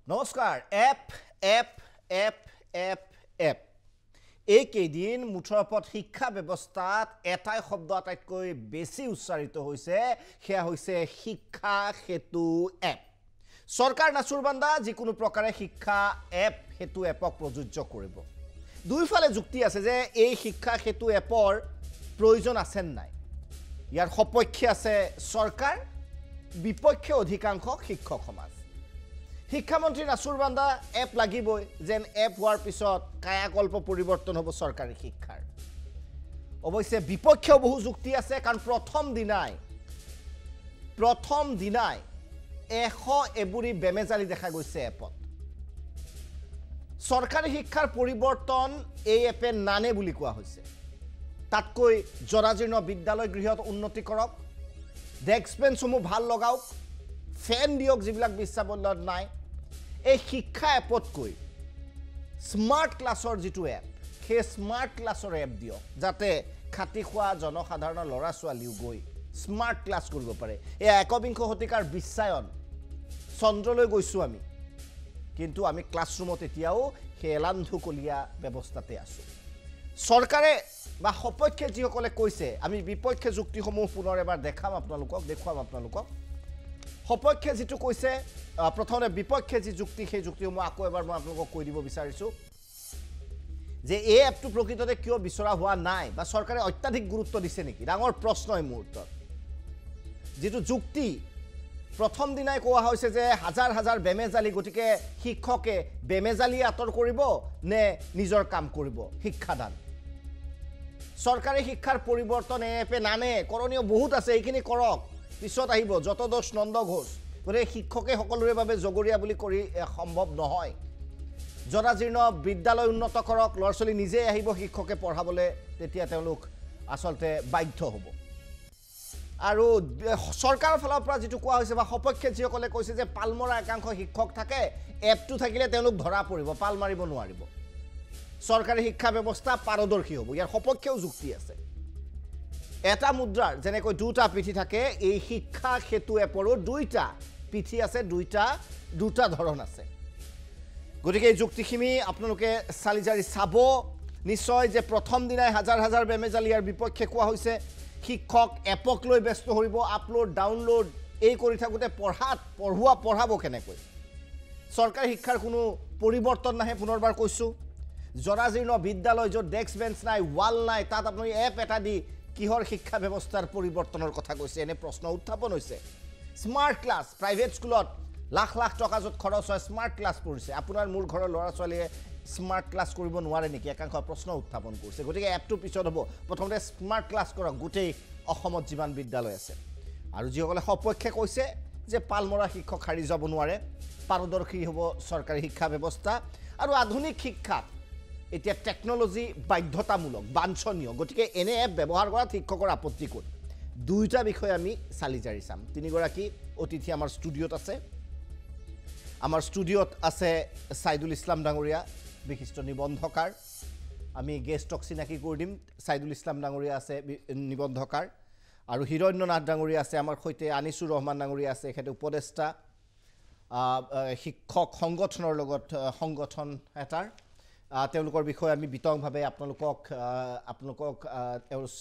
নমস্কাৰ এপ এই কেইদিন মুঠৰ ওপৰত শিক্ষা ব্যৱস্থাত এটাই শব্দ আটাইতকৈ বেছি উচ্চাৰিত হৈছে সেয়া হৈছে শিক্ষা সেতু এপ চৰকাৰ নাচুৰবান্দা যিকোনো প্ৰকাৰে শিক্ষা এপ সেতু এপক প্ৰযোজ্য কৰিব দুইফালে যুক্তি আছে যে এই শিক্ষা সেতু এপৰ প্ৰয়োজন আছে নাই ইয়াৰ সপক্ষে আছে চৰকাৰ বিপক্ষে অধিকাংশ শিক্ষক সমাজ শিক্ষামন্ত্ৰী নাচুৰবান্দা এপ লাগিবই যেন এপ হোৱাৰ পিছত কায়াকল্প পৰিৱৰ্তন হ'ব চৰকাৰী শিক্ষাৰ অৱশ্যে বিপক্ষেও বহু যুক্তি আছে কাৰণ প্ৰথম দিনাই 100 এবুৰি বেমেজালি দেখা গৈছে এপত চৰকাৰী শিক্ষাৰ পৰিৱৰ্তন এই এপে নানে বুলি কোৱা হৈছে তাতকৈ জৰাজীৰ্ণ বিদ্যালয় গৃহত উন্নতি কৰক ডেস্ক বেঞ্চসমূহ ভাল লগাওক ফেন দিয়ক যিবিলাক বিশ্বাবল্যত নাই এই শিক্ষা এপতকৈ স্মাৰ্ট ক্লাছৰ যিটো এপ সেই স্মাৰ্ট ক্লাছৰ এপ দিয়ক যাতে খাতি খোৱা জনসাধাৰণৰ ল'ৰা ছোৱালীও গৈ স্মাৰ্ট ক্লাছ কৰিব পাৰে এই একবিংশ শতিকাৰ বিশ্বায়ন চন্দ্ৰলৈ গৈছোঁ আমি কিন্তু আমি ক্লাছৰুমত এতিয়াও সেই এলান্ধুকলীয়া ব্যৱস্থাতে আছোঁ চৰকাৰে বা সপক্ষে যিসকলে কৈছে আমি বিপক্ষে যুক্তিসমূহ পুনৰ এবাৰ দেখুৱাম আপোনালোকক সপক্ষে যিটো কৈছে প্ৰথমে বিপক্ষে যি যুক্তি সেই যুক্তিসমূহ আকৌ এবাৰ মই আপোনালোকক কৈ দিব বিচাৰিছোঁ যে এই এপটো প্ৰকৃততে কিয় বিচৰা হোৱা নাই বা চৰকাৰে অত্যাধিক গুৰুত্ব দিছে নেকি ডাঙৰ প্ৰশ্ন এই মুহূৰ্তত যিটো যুক্তি প্ৰথম দিনাই কোৱা হৈছে যে হাজাৰ হাজাৰ বেমেজালি গতিকে শিক্ষকে বেমেজালি আঁতৰ কৰিব নে নিজৰ কাম কৰিব শিক্ষাদান চৰকাৰী শিক্ষাৰ পৰিৱৰ্তন এপে নানে কৰণীয় বহুত আছে এইখিনি কৰক পিছত আহিব যত দোষ নন্দ ঘোষ গতিকে শিক্ষকে সকলোৰে বাবে জগৰীয়া বুলি কৰি সম্ভৱ নহয় জৰাজীৰ্ণ বিদ্যালয় উন্নত কৰক ল'ৰা ছোৱালী নিজে আহিব শিক্ষকে পঢ়াবলৈ তেতিয়া তেওঁলোক আচলতে বাধ্য হ'ব আৰু চৰকাৰৰ ফালৰ পৰা যিটো কোৱা হৈছে বা সপক্ষে যিসকলে কৈছে যে পালমৰা একাংশ শিক্ষক থাকে এপটো থাকিলে তেওঁলোক ধৰা পৰিব পাল মাৰিব নোৱাৰিব চৰকাৰী শিক্ষা ব্যৱস্থা পাৰদৰ্শী হ'ব ইয়াৰ সপক্ষেও যুক্তি আছে এটা মুদ্ৰাৰ যেনেকৈ দুটা পিঠি থাকে এই শিক্ষা সেতু এপৰো দুইটা পিঠি আছে দুটা ধৰণ আছে গতিকে এই যুক্তিখিনি আপোনালোকে চালিজাৰি চাব নিশ্চয় যে প্ৰথম দিনাই হাজাৰ হাজাৰ বেমেজালি ইয়াৰ বিপক্ষে কোৱা হৈছে শিক্ষক এপক লৈ ব্যস্ত কৰিব আপলোড ডাউনলোড এই কৰি থাকোঁতে পঢ়াব কেনেকৈ চৰকাৰী শিক্ষাৰ কোনো পৰিৱৰ্তন নাহে পুনৰবাৰ কৈছোঁ জৰাজীৰ্ণ বিদ্যালয় য'ত ডেস্ক বেঞ্চ নাই ৱাল নাই তাত আপুনি এপ এটা দি কিহৰ শিক্ষা ব্যৱস্থাৰ পৰিৱৰ্তনৰ কথা কৈছে এনে প্ৰশ্ন উত্থাপন হৈছে স্মাৰ্ট ক্লাছ প্ৰাইভেট স্কুলত লাখ লাখ টকা য'ত খৰচ হয় স্মাৰ্ট ক্লাছ কৰিছে আপোনাৰ মোৰ ঘৰৰ ল'ৰা ছোৱালীয়ে স্মাৰ্ট ক্লাছ কৰিব নোৱাৰে নেকি একাংশ প্ৰশ্ন উত্থাপন কৰিছে গতিকে এপটো পিছত হ'ব প্ৰথমতে স্মাৰ্ট ক্লাছ কৰক গোটেই অসমত যিমান বিদ্যালয় আছে আৰু যিসকলে সপক্ষে কৈছে যে পালমৰা শিক্ষক সাৰি যাব নোৱাৰে পাৰদৰ্শী হ'ব চৰকাৰী শিক্ষা ব্যৱস্থা আৰু আধুনিক শিক্ষাত এতিয়া টেকনলজি বাধ্যতামূলক বাঞ্ছনীয় গতিকে এনে এপ ব্যৱহাৰ কৰাত শিক্ষকৰ আপত্তি ক'ত দুইটা বিষয় আমি চালিজাৰি চাম তিনিগৰাকী অতিথি আমাৰ ষ্টুডিঅ'ত আছে সাইদুল ইছলাম ডাঙৰীয়া বিশিষ্ট নিবন্ধকাৰ আমি গেষ্টক চিনাকি কৰি দিম সাইদুল ইছলাম ডাঙৰীয়া আছে নিবন্ধকাৰ আৰু হিৰণ্যনাথ ডাঙৰীয়া আছে আমাৰ সৈতে আনিছুৰ ৰহমান ডাঙৰীয়া আছে এখেতে উপদেষ্টা শিক্ষক সংগঠনৰ লগত সংগঠন এটাৰ তেওঁলোকৰ বিষয়ে আমি বিতংভাৱে আপোনালোকক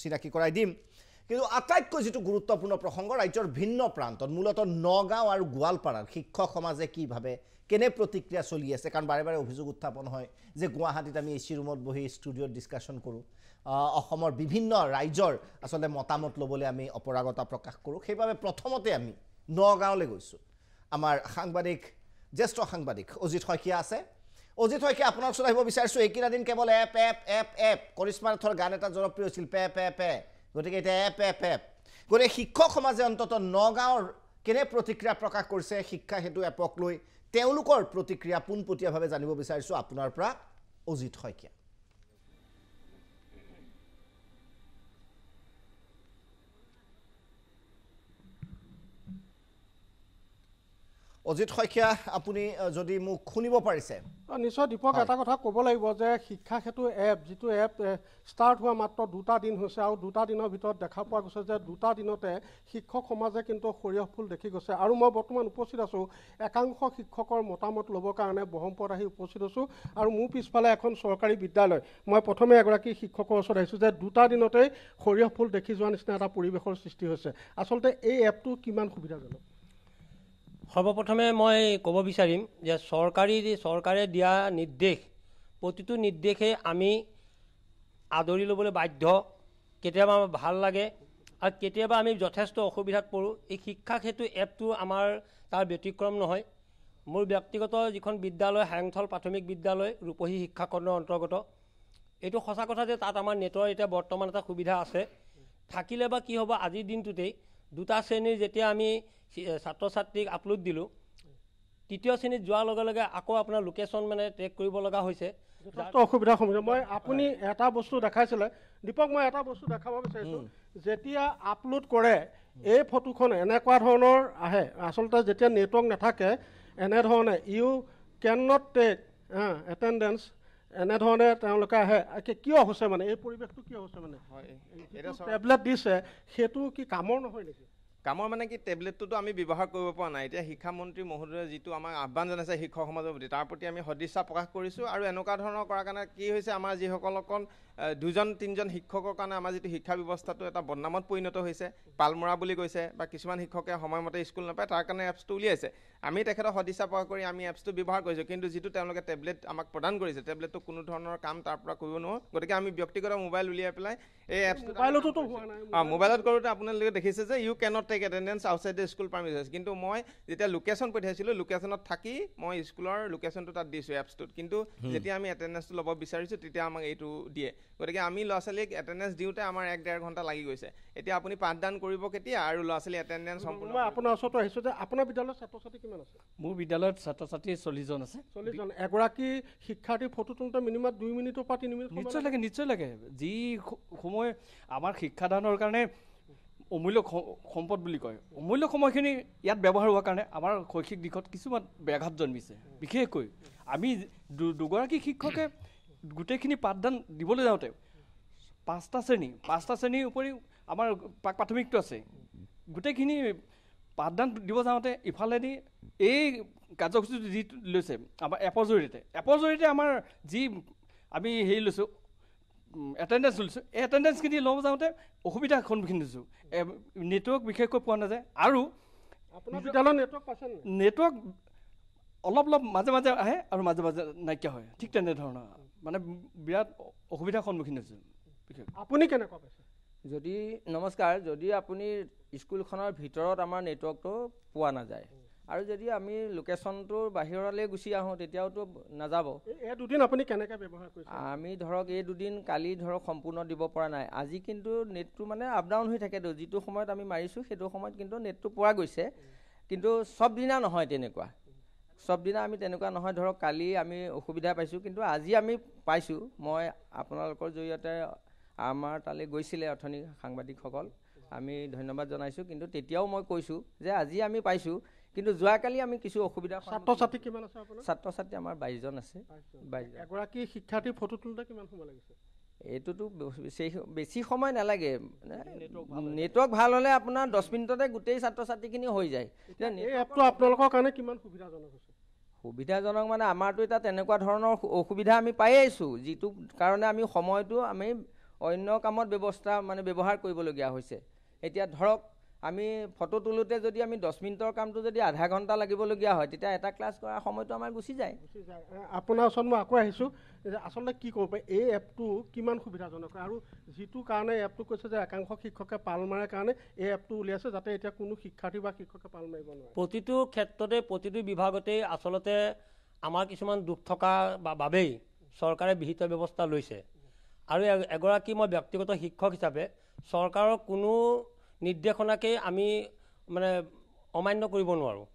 চিনাকি কৰাই দিম কিন্তু আটাইতকৈ যিটো গুৰুত্বপূৰ্ণ প্ৰসংগ ৰাজ্যৰ ভিন্ন প্ৰান্তত মূলতঃ নগাঁও আৰু গোৱালপাৰাৰ শিক্ষক সমাজে কিভাৱে কেনে প্ৰতিক্ৰিয়া চলি আছে কাৰণ বাৰে বাৰে অভিযোগ উত্থাপন হয় যে গুৱাহাটীত আমি এচি ৰুমত বহি ষ্টুডিঅ'ত ডিছকাশ্যন কৰোঁ অসমৰ বিভিন্ন ৰাজ্যৰ আচলতে মতামত ল'বলৈ আমি অপৰাগতা প্ৰকাশ কৰোঁ সেইবাবে প্ৰথমতে আমি নগাঁৱলৈ গৈছোঁ আমাৰ জ্যেষ্ঠ সাংবাদিক অজিত শইকীয়া আছে অজিত শইকীয়া আপোনাৰ ওচৰত আহিব বিচাৰিছোঁ এইকেইটা দিন কেৱল এপ কৰিশ্মা নাথৰ গান এটা জনপ্ৰিয় হৈছিল পে গতিকে এতিয়া এপ গতিকে শিক্ষক সমাজে অন্ততঃ নগাঁৱৰ কেনে প্ৰতিক্ৰিয়া প্ৰকাশ কৰিছে শিক্ষা সেতু এপক লৈ তেওঁলোকৰ প্ৰতিক্ৰিয়া পোনপটীয়াভাৱে জানিব বিচাৰিছোঁ আপোনাৰ পৰা অজিত শইকীয়া অজিত শইকীয়া আপুনি যদি মোক শুনিব পাৰিছে নিশ্চয় দীপক এটা কথা ক'ব লাগিব যে শিক্ষা সেতু এপ যিটো এপ ষ্টাৰ্ট হোৱা মাত্ৰ 2টা দিন হৈছে আৰু 2টা দিনৰ ভিতৰত দেখা পোৱা গৈছে যে 2টা দিনতে শিক্ষক সমাজে কিন্তু সৰিয়হ ফুল দেখি গৈছে আৰু মই বৰ্তমান উপস্থিত আছোঁ একাংশ শিক্ষকৰ মতামত ল'বৰ কাৰণে ব্ৰহ্মপুৰত আহি উপস্থিত আছোঁ আৰু মোৰ পিছফালে এখন চৰকাৰী বিদ্যালয় মই প্ৰথমে এগৰাকী শিক্ষকৰ ওচৰত আহিছোঁ যে 2টা দিনতেই সৰিয়হ ফুল দেখি যোৱা নিচিনা এটা পৰিৱেশৰ সৃষ্টি হৈছে আচলতে এই এপটো কিমান সুবিধাজনক সৰ্বপ্ৰথমে মই ক'ব বিচাৰিম যে চৰকাৰে দিয়া নিৰ্দেশ প্ৰতিটো নিৰ্দেশে আমি আদৰি ল'বলৈ বাধ্য কেতিয়াবা আমাৰ ভাল লাগে আৰু কেতিয়াবা আমি যথেষ্ট অসুবিধাত পৰোঁ এই শিক্ষা সেতু এপটো আমাৰ তাৰ ব্যতিক্ৰম নহয় মোৰ ব্যক্তিগত যিখন বিদ্যালয় হায়ংথল প্ৰাথমিক বিদ্যালয় ৰূপহী শিক্ষা খণ্ডৰ অন্তৰ্গত এইটো সঁচা কথা যে তাত আমাৰ নেটৰ এতিয়া বৰ্তমান এটা সুবিধা আছে থাকিলে বা কি হ'ব আজিৰ দিনটোতেই 2টা শ্ৰেণীৰ যেতিয়া আমি ছাত্ৰ ছাত্ৰীক আপলোড দিলোঁ তৃতীয় শ্ৰেণীত যোৱাৰ লগে লগে আকৌ আপোনাৰ লোকেশ্যন মানে ট্ৰেক কৰিব লগা হৈছে যথেষ্ট অসুবিধাৰ সন্মুখীন মই আপুনি এটা বস্তু দেখাইছিলে দীপক মই এটা বস্তু দেখাব বিচাৰিছোঁ যেতিয়া আপলোড কৰে এই ফটোখন এনেকুৱা ধৰণৰ আহে আচলতে যেতিয়া নেটৱৰ্ক নাথাকে এনেধৰণে you can not take attendance এনেধৰণে তেওঁলোকে আহে কিয় হৈছে মানে এই পৰিৱেশটো কিয় হৈছে মানে টেবলেট দিছে সেইটো কি কামৰ নহয় নেকি কামৰ মানে কি টেবলেটটোতো আমি ব্যৱহাৰ কৰিব পৰা নাই এতিয়া শিক্ষামন্ত্ৰী মহোদয়ে যিটো আমাক আহ্বান জনাইছে শিক্ষক সমাজৰ প্ৰতি তাৰ প্ৰতি আমি সদিচ্ছা প্ৰকাশ কৰিছোঁ আৰু এনেকুৱা ধৰণৰ কৰাৰ কাৰণে কি হৈছে আমাৰ যিসকল অকণ 2-3জন শিক্ষকৰ কাৰণে আমাৰ যিটো শিক্ষা ব্যৱস্থাটো এটা বদনামত পৰিণত হৈছে পালমৰা বুলি কৈছে বা কিছুমান শিক্ষকে সময়মতে স্কুল নাপায় তাৰ কাৰণে এপছটো উলিয়াইছে আমি তেখেতক সদিচ্ছা প্ৰকাশ কৰি আমি এপছটো ব্যৱহাৰ কৰিছোঁ কিন্তু যিটো তেওঁলোকে টেবলেট আমাক প্ৰদান কৰিছে টেবলেটটো কোনো ধৰণৰ কাম তাৰ পৰা কৰিব নোৱাৰোঁ গতিকে আমি ব্যক্তিগত মোবাইল উলিয়াই পেলাই এই এপছটো মোবাইলত কৰোঁতে আপোনালোকে দেখিছে যে you can't take attendance outside the school permissions কিন্তু মই যেতিয়া লোকেশ্যন পঠিয়াইছিলোঁ লোকেশ্যনত থাকি মই স্কুলৰ লোকেশ্যনটো তাত দিছোঁ এপছটোত কিন্তু যেতিয়া আমি এটেণ্ডেঞ্চটো ল'ব বিচাৰিছোঁ তেতিয়া আমাক এইটো দিয়ে গতিকে আমি ল'ৰা ছোৱালীক এটেণ্ডেঞ্চ দিওঁতে আমাৰ 1-1.5 ঘণ্টা লাগি গৈছে এতিয়া আপুনি পাঠদান কৰিব কেতিয়া আৰু ল'ৰা ছোৱালী এটেণ্ডেঞ্চ সম্পূৰ্ণ মই আপোনাৰ ওচৰত আহিছোঁ যে আপোনাৰ বিদ্যালয়ত ছাত্ৰ ছাত্ৰী কিমান আছে মোৰ বিদ্যালয়ত ছাত্ৰ ছাত্ৰী 40 জন আছে 40 জন এগৰাকী শিক্ষাৰ্থী ফটো তোলোতে মিনিমাম 2 মিনিটৰ পৰা 3 মিনিট নিশ্চয় লাগে যি সময় আমাৰ শিক্ষাদানৰ কাৰণে অমূল্য সম্পদ বুলি কয় অমূল্য সময়খিনি ইয়াত ব্যৱহাৰ হোৱাৰ কাৰণে আমাৰ শৈক্ষিক দিশত কিছুমান ব্যাঘাত জন্মিছে বিশেষকৈ আমি দুগৰাকী শিক্ষকে গোটেইখিনি পাঠদান দিবলৈ যাওঁতে 5টা শ্ৰেণীৰ উপৰিও আমাৰ প্ৰাথমিকটো আছে গোটেইখিনি পাঠদান দিব যাওঁতে ইফালেদি এই কাৰ্যসূচীটো যি লৈছে আমাৰ এপৰ জৰিয়তে আমাৰ যি আমি হেৰি লৈছোঁ এটেণ্ডেঞ্চ লৈছোঁ এই এটেণ্ডেঞ্চখিনি ল'ব যাওঁতে অসুবিধাৰ সন্মুখীন হৈছোঁ নেটৱৰ্ক বিশেষকৈ পোৱা নাযায় আৰু আপোনাৰ বিদ্যালয়ত নেটৱৰ্ক পাইছে নেটৱৰ্ক অলপ মাজে মাজে আহে আৰু মাজে মাজে নাইকিয়া হয় ঠিক তেনেধৰণৰ মানে বিৰাট অসুবিধাৰ সন্মুখীন হৈছোঁ আপুনি কেনেকুৱা পাইছে যদি নমস্কাৰ যদি আপুনি স্কুলখনৰ ভিতৰত আমাৰ নেটৱৰ্কটো পোৱা নাযায় আৰু যদি আমি লোকেশ্যনটোৰ বাহিৰলৈ গুচি আহোঁ তেতিয়াওতো নাযাব এই দুদিন আপুনি কেনেকৈ ব্যৱহাৰ কৰিছে আমি ধৰক এই দুদিন কালি ধৰক সম্পূৰ্ণ দিব পৰা নাই আজি কিন্তু নেটটো মানে আপ ডাউন হৈ থাকে যিটো সময়ত আমি মাৰিছোঁ সেইটো সময়ত কিন্তু নেটটো পোৱা গৈছে কিন্তু চব দিনা নহয় তেনেকুৱা সব দিনা আমি তেনেকুৱা নহয় ধৰক কালি আমি অসুবিধা পাইছোঁ কিন্তু আজি আমি পাইছোঁ মই আপোনালোকৰ জৰিয়তে আমাৰ তালৈ গৈছিলে অথনি সাংবাদিকসকল আমি ধন্যবাদ জনাইছোঁ কিন্তু তেতিয়াও মই কৈছোঁ যে আজি আমি পাইছোঁ কিন্তু যোৱাকালি আমি কিছু অসুবিধা ছাত্ৰ ছাত্ৰী কিমান আছে আপোনাৰ ছাত্ৰ ছাত্ৰী আমাৰ 22 জন আছে 22 এগৰাকী শিক্ষাৰ্থীৰ ফটো তোলোতে কিমান সময় লাগিছে এইটোতো বেছি সময় নালাগে নেটৱৰ্ক ভাল হ'লে আপোনাৰ 10 মিনিটতে গোটেই ছাত্ৰ ছাত্ৰীখিনি হৈ যায় এই এপটো আপোনালোকৰ কাৰণে কিমান সুবিধাজনক হৈছে সুবিধাজনক মানে আমাৰতো এটা তেনেকুৱা ধৰণৰ অসুবিধা আমি পাই আছোঁ যিটো কাৰণে আমি সময়টো আমি অন্য কামত ব্যৱহাৰ কৰিবলগীয়া হৈছে এতিয়া ধৰক আমি ফটো তোলোতে যদি আমি 10 মিনিটৰ কামটো যদি আধা ঘণ্টা লাগিবলগীয়া হয় তেতিয়া এটা ক্লাছ কৰাৰ সময়টো আমাৰ গুচি যায় আপোনাৰ ওচৰত মই আকৌ আহিছোঁ যে আচলতে কি ক'ব পাৰি এই এপটো কিমান সুবিধাজনক আৰু যিটো কাৰণে এপটো কৈছে যে একাংশ শিক্ষকে পাল মাৰে কাৰণে এই এপটো উলিয়াইছে যাতে এতিয়া কোনো শিক্ষাৰ্থী বা শিক্ষকে পাল মাৰিব নোৱাৰে প্ৰতিটো ক্ষেত্ৰতে প্ৰতিটো বিভাগতেই আচলতে আমাৰ কিছুমান দুখ থকা বাবেই চৰকাৰে বিহিত ব্যৱস্থা লৈছে আৰু এগৰাকী মই ব্যক্তিগত শিক্ষক হিচাপে চৰকাৰৰ কোনো নিৰ্দেশনাকে আমি মানে অমান্য কৰিব নোৱাৰোঁ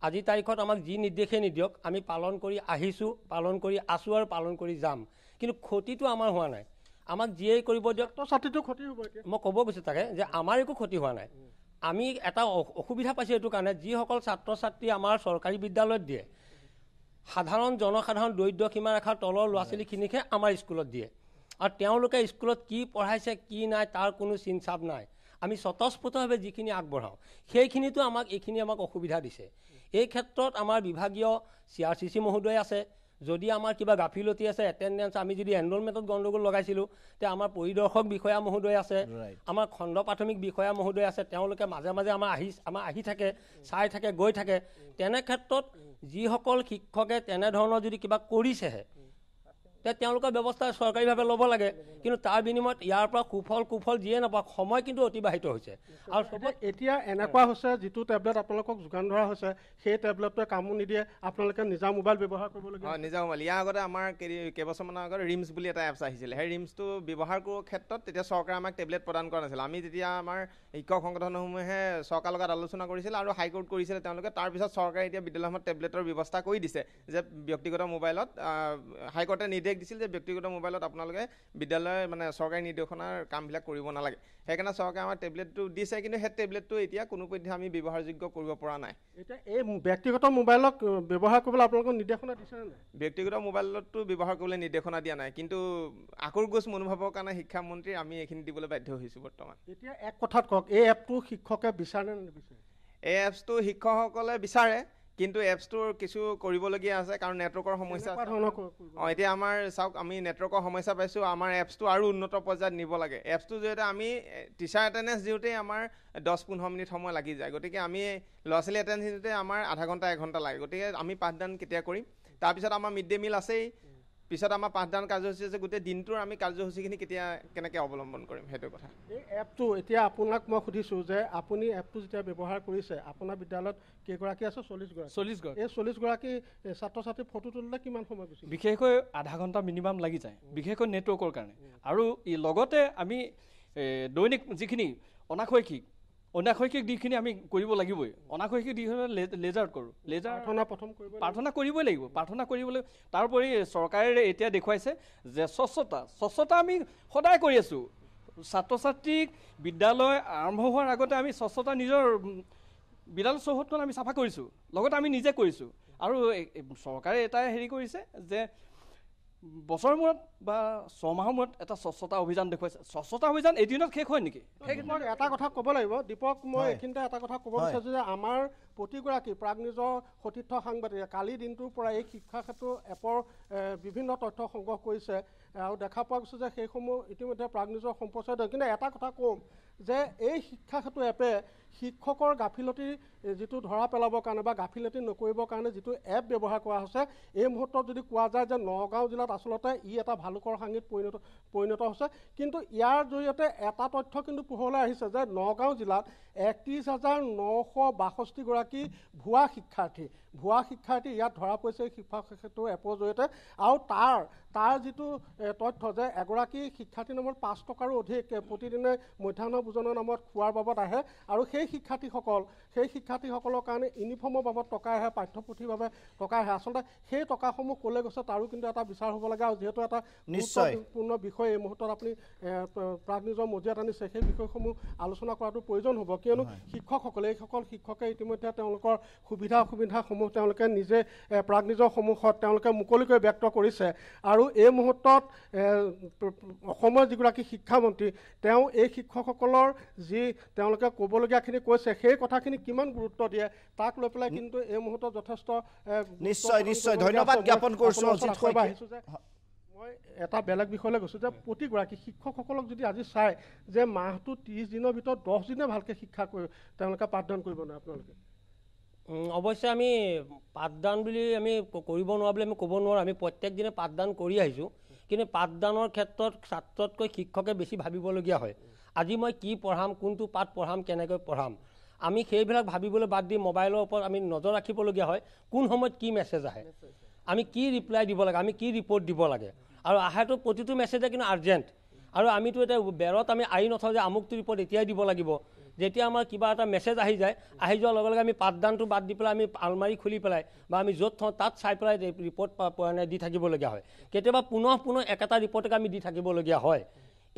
আজি তাৰিখত আমাক যি নিৰ্দেশে নিদিয়ক আমি পালন কৰি আহিছোঁ পালন কৰি আছোঁ আৰু পালন কৰি যাম কিন্তু ক্ষতিটো আমাৰ হোৱা নাই আমাক যিয়েই কৰিব দিয়ক ছাত্ৰীটো ক্ষতি হ'ব মই ক'ব গৈছোঁ তাকে যে আমাৰ একো ক্ষতি হোৱা নাই আমি এটা অসুবিধা পাইছোঁ এইটো কাৰণে যিসকল ছাত্ৰ ছাত্ৰী আমাৰ চৰকাৰী বিদ্যালয়ত দিয়ে সাধাৰণ জনসাধাৰণ দৰিদ্ৰ সীমাৰেখাৰ তলৰ ল'ৰা ছোৱালীখিনিকহে আমাৰ স্কুলত দিয়ে আৰু তেওঁলোকে স্কুলত কি পঢ়াইছে কি নাই তাৰ কোনো চিন-চাপ নাই আমি স্বতঃস্ফূৰ্তভাৱে যিখিনি আগবঢ়াওঁ সেইখিনিতো এইখিনি আমাক অসুবিধা দিছে এই ক্ষেত্ৰত আমাৰ বিভাগীয় CRCC মহোদয় আছে যদি আমাৰ কিবা গাফিলতি আছে এটেণ্ডেঞ্চ আমি যদি এনৰলমেণ্টত গণ্ডগোল লগাইছিলোঁ তে আমাৰ পৰিদৰ্শক বিষয়া মহোদয় আছে আমাৰ খণ্ড প্ৰাথমিক বিষয়া মহোদয় আছে তেওঁলোকে মাজে মাজে আমাৰ আহি থাকে চাই থাকে গৈ থাকে তেনে ক্ষেত্ৰত যিসকল শিক্ষকে তেনেধৰণৰ যদি কিবা কৰিছেহে তেওঁলোকৰ ব্যৱস্থা চৰকাৰীভাৱে ল'ব লাগে কিন্তু তাৰ বিনিময়ত ইয়াৰ পৰা কুফল যিয়ে নাপাওক সময় কিন্তু অতিবাহিত হৈছে আৰু এতিয়া এনেকুৱা হৈছে যিটো টেবলেট আপোনালোকক যোগান ধৰা হৈছে সেই টেবলেটটোৱে কামো নিদিয়ে আপোনালোকে নিজা মোবাইল ব্যৱহাৰ কৰিবলগীয়া নিজা মোবাইল ইয়াৰ আগতে আমাৰ কেইবছৰমানৰ আগত ৰিমছ বুলি এটা এপছ আহিছিলে সেই ৰিমছটো ব্যৱহাৰ কৰাৰ ক্ষেত্ৰত তেতিয়া চৰকাৰে আমাক টেবলেট প্ৰদান কৰা নাছিল আমি যেতিয়া আমাৰ শিক্ষক সংগঠনসমূহে চৰকাৰৰ লগত আলোচনা কৰিছিল আৰু হাইকোৰ্ট কৰিছিলে তেওঁলোকে তাৰপিছত চৰকাৰে এতিয়া বিদ্যালয়সমূহত টেবলেটৰ ব্যৱস্থা কৰি দিছে যে ব্যক্তিগত মোবাইলত হাইকোৰ্টে নিৰ্দেশ দিছিল যে ব্যক্তিগত মোবাইলত আপোনালোকে বিদ্যালয় মানে চৰকাৰী নিৰ্দেশনাৰ কামবিলাক কৰিব নালাগে সেইকাৰণে চৰকাৰে আমাৰ টেবলেটটো দিছে কিন্তু সেই টেবলেটটো এতিয়া কোনোপধ্যে আমি ব্যৱহাৰযোগ্য কৰিব পৰা নাই এতিয়া এই ব্যক্তিগত মোবাইলক ব্যৱহাৰ কৰিবলৈ আপোনালোকক নিৰ্দেশনা দিছে নে ব্যক্তিগত মোবাইলতো ব্যৱহাৰ কৰিবলৈ নিৰ্দেশনা দিয়া নাই কিন্তু আকৰগোজ মনোভাৱৰ কাৰণে শিক্ষামন্ত্ৰী আমি এইখিনি দিবলৈ বাধ্য হৈছোঁ বৰ্তমান এতিয়া এক কথাত কওক এই এপটো শিক্ষকে বিচাৰে নে নিবিচাৰে এই এপছটো শিক্ষকসকলে বিচাৰে কিন্তু এপছটোৰ কিছু কৰিবলগীয়া আছে কাৰণ নেটৱৰ্কৰ সমস্যা এতিয়া আমাৰ চাওক আমি নেটৱৰ্কৰ সমস্যা পাইছোঁ আমাৰ এপছটো আৰু উন্নত পৰ্যায়ত নিব লাগে এপছটো যিহেতু আমি টিচাৰ এটেণ্ডেঞ্চ দিওঁতেই আমাৰ 10-15 মিনিট সময় লাগি যায় গতিকে আমি ল'ৰা ছোৱালী এটেণ্ডেঞ্চ দিওঁতে আমাৰ আধা ঘণ্টা 1 ঘণ্টা লাগে গতিকে আমি পাঠদান কেতিয়া কৰিম তাৰপিছত আমাৰ মিড ডে মিল আছেই পিছত আমাৰ পাঠদান কাৰ্যসূচী আছে গোটেই দিনটোৰ আমি কাৰ্যসূচীখিনি কেনেকৈ অৱলম্বন কৰিম সেইটো কথা এই এপটো এতিয়া আপোনাক মই সুধিছোঁ যে আপুনি এপটো যেতিয়া ব্যৱহাৰ কৰিছে আপোনাৰ বিদ্যালয়ত কেইগৰাকী আছে 40 এই 40 গৰাকী ছাত্ৰ ছাত্ৰী ফটো তুলিলে কিমান সময় গুচি বিশেষকৈ আধা ঘণ্টা মিনিমাম লাগি যায় বিশেষকৈ নেটৱৰ্কৰ কাৰণে আৰু লগতে আমি দৈনিক যিখিনি অনাশৈক্ষিক দিশখিনি আমি কৰিব লাগিবই অনাশৈক্ষিক দিশ লেজাৰত কৰোঁ প্ৰাৰ্থনা কৰিবই লাগিব প্ৰাৰ্থনা কৰিবলৈ তাৰোপৰি চৰকাৰে এতিয়া দেখুৱাইছে যে স্বচ্ছতা আমি সদায় কৰি আছোঁ ছাত্ৰ ছাত্ৰীক বিদ্যালয় আৰম্ভ হোৱাৰ আগতে আমি স্বচ্ছতা নিজৰ বিদ্যালয় চৌহদখন আমি চাফা কৰিছোঁ লগতে আমি নিজে কৰিছোঁ আৰু চৰকাৰে এটাই হেৰি কৰিছে যে বছৰৰ মূৰত বা 6 মাহৰ মূৰত এটা স্বচ্ছতা অভিযান দেখুৱাইছে স্বচ্ছতা অভিযান এদিনত শেষ হয় নেকি মই এটা কথা ক'ব লাগিব দীপক মই এইখিনিতে এটা কথা ক'ব বিচাৰিছোঁ যে আমাৰ প্ৰতিগৰাকী প্ৰাগনিজৰ সতীৰ্থ সাংবাদিকে কালি দিনটোৰ পৰা এই শিক্ষা ক্ষেত্ৰৰ এপৰ বিভিন্ন তথ্য সংগ্ৰহ কৰিছে আৰু দেখা পোৱা গৈছে যে সেইসমূহ ইতিমধ্যে প্ৰাগনিজৰ সম্প্ৰচাৰিত কিন্তু এটা কথা ক'ম যে এই শিক্ষা ক্ষেত্ৰ এপে শিক্ষকৰ গাফিলতি যিটো ধৰা পেলাবৰ কাৰণে বা গাফিলতি নকৰিবৰ কাৰণে যিটো এপ ব্যৱহাৰ কৰা হৈছে এই মুহূৰ্তত যদি কোৱা যায় যে নগাঁও জিলাত আচলতে এটা ভালুকৰ সাংগীত পৰিণত হৈছে কিন্তু ইয়াৰ জৰিয়তে এটা তথ্য কিন্তু পোহৰলৈ আহিছে যে নগাঁও জিলাত 31,962 গৰাকী ভুৱা শিক্ষাৰ্থী ইয়াত ধৰা পৰিছে শিক্ষা ক্ষেত্ৰৰ এপৰ জৰিয়তে আৰু তাৰ যিটো তথ্য যে এগৰাকী শিক্ষাৰ্থীৰ নামত 5 টকাৰো অধিক প্ৰতিদিনে মধ্যাহ্ন ভোজনৰ নামত খোৱাৰ বাবদ আহে আৰু সেই শিক্ষাৰ্থীসকলৰ কাৰণে ইউনিফৰ্মৰ বাবদ টকা আহে পাঠ্যপুথিৰ বাবে টকা আহে আচলতে সেই টকাসমূহ ক'লৈ গৈছে তাৰো কিন্তু এটা বিচাৰ হ'ব লাগে আৰু যিহেতু এটা গুৰুত্বপূৰ্ণ বিষয় এই মুহূৰ্তত আপুনি প্ৰাগনিজৰ মজিয়াত আনিছে সেই বিষয়সমূহ আলোচনা কৰাটো প্ৰয়োজন হ'ব কিয়নো এইসকল শিক্ষকে ইতিমধ্যে তেওঁলোকৰ সুবিধা অসুবিধাসমূহ তেওঁলোকে নিজে প্ৰাগনিজৰ সন্মুখত তেওঁলোকে মুকলিকৈ ব্যক্ত কৰিছে আৰু এই মুহূৰ্তত অসমৰ যিগৰাকী শিক্ষামন্ত্ৰী তেওঁ এই শিক্ষকসকলৰ যি তেওঁলোকে ক'বলগীয়াখিনি কৈছে সেই কথাখিনি কিমান গুৰুত্ব দিয়ে তাক লৈ পেলাই কিন্তু এই মুহূৰ্তত যথেষ্ট নিশ্চয় ধন্যবাদ জ্ঞাপন কৰিছোঁ মই এটা বেলেগ বিষয়লৈ গৈছোঁ যে প্ৰতিগৰাকী শিক্ষকসকলক যদি আজি চাই যে মাহটো 30 দিনৰ ভিতৰত 10 দিনে ভালকৈ শিক্ষা কৰি তেওঁলোকে পাঠদান কৰিব নোৱাৰে আপোনালোকে অৱশ্যে আমি পাঠদান বুলি আমি কৰিব নোৱাৰা বুলি আমি ক'ব নোৱাৰোঁ আমি প্ৰত্যেক দিনে পাঠদান কৰি আহিছোঁ কিন্তু পাঠদানৰ ক্ষেত্ৰত ছাত্ৰতকৈ শিক্ষকে বেছি ভাবিবলগীয়া হয় আজি মই কি পঢ়াম কোনটো পাঠ পঢ়াম কেনেকৈ পঢ়াম আমি সেইবিলাক ভাবিবলৈ বাদ দি মোবাইলৰ ওপৰত আমি নজৰ ৰাখিবলগীয়া হয় কোন সময়ত কি মেছেজ আহে আমি কি ৰিপ্লাই দিব লাগে আমি কি ৰিপৰ্ট দিব লাগে আৰু আহাটো প্ৰতিটো মেছেজে কিন্তু আৰ্জেণ্ট আৰু আমিতো এতিয়া বেৰত আমি আহি নথওঁ যে আমুকটো ৰিপৰ্ট এতিয়াই দিব লাগিব যেতিয়া আমাৰ কিবা এটা মেছেজ আহি যোৱাৰ লগে লগে আমি পাঠদানটো বাদ দি পেলাই আমি আলমাৰি খুলি পেলাই বা আমি য'ত থওঁ তাত চাই পেলাই ৰিপৰ্ট দি থাকিবলগীয়া হয় কেতিয়াবা পুনৰ একেটা ৰিপৰ্টকে আমি দি থাকিবলগীয়া হয়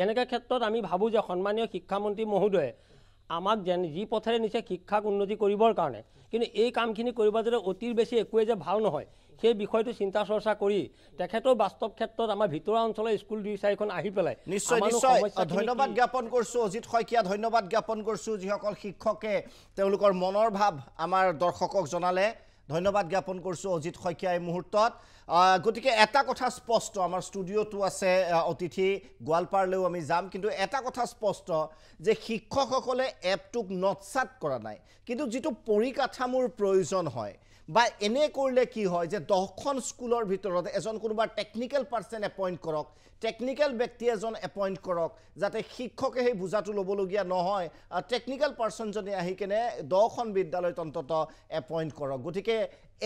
এনেকুৱা ক্ষেত্ৰত আমি ভাবোঁ যে সন্মানীয় শিক্ষামন্ত্ৰী মহোদয়ে আমাক যি পথেৰে নিছে শিক্ষাক উন্নতি কৰিবৰ কাৰণে, কিন্তু এই কামখিনি কৰিব যাতে অতিৰ বেছি একোৱে যে ভাল নহয় সেই বিষয়টো চিন্তা চৰ্চা কৰি তেখেতৰ বাস্তৱ ক্ষেত্ৰত আমাৰ ভিতৰুৱা অঞ্চলৰ স্কুল 2-4খন আহি পেলাই নিশ্চয় নিশ্চয় ধন্যবাদ জ্ঞাপন কৰিছোঁ অজিত শইকীয়া, ধন্যবাদ জ্ঞাপন কৰিছোঁ যিসকল শিক্ষকে তেওঁলোকৰ মনৰ ভাৱ আমাৰ দৰ্শকক জনালে। ধন্যবাদ জ্ঞাপন কৰিছোঁ অজিত শইকীয়া এই মুহূৰ্তত। গতিকে এটা কথা স্পষ্ট, আমাৰ ষ্টুডিঅ'টো আছে অতিথি, গোৱালপাৰলৈও আমি যাম, কিন্তু এটা কথা স্পষ্ট যে শিক্ষকসকলে এপটোক নটচাট কৰা নাই, কিন্তু যিটো পৰিকাঠামোৰ প্ৰয়োজন হয় বা এনে কৰিলে কি হয় যে 10খন স্কুলৰ ভিতৰত এজন কোনোবা টেকনিকেল পাৰ্চন এপইণ্ট কৰক, টেকনিকেল ব্যক্তি এজন এপইণ্ট কৰক, যাতে শিক্ষকে সেই বুজাটো ল'বলগীয়া নহয়, টেকনিকেল পাৰ্চনজনে আহি কেনে 10খন বিদ্যালয়ত অন্ততঃ এপইণ্ট কৰক। গতিকে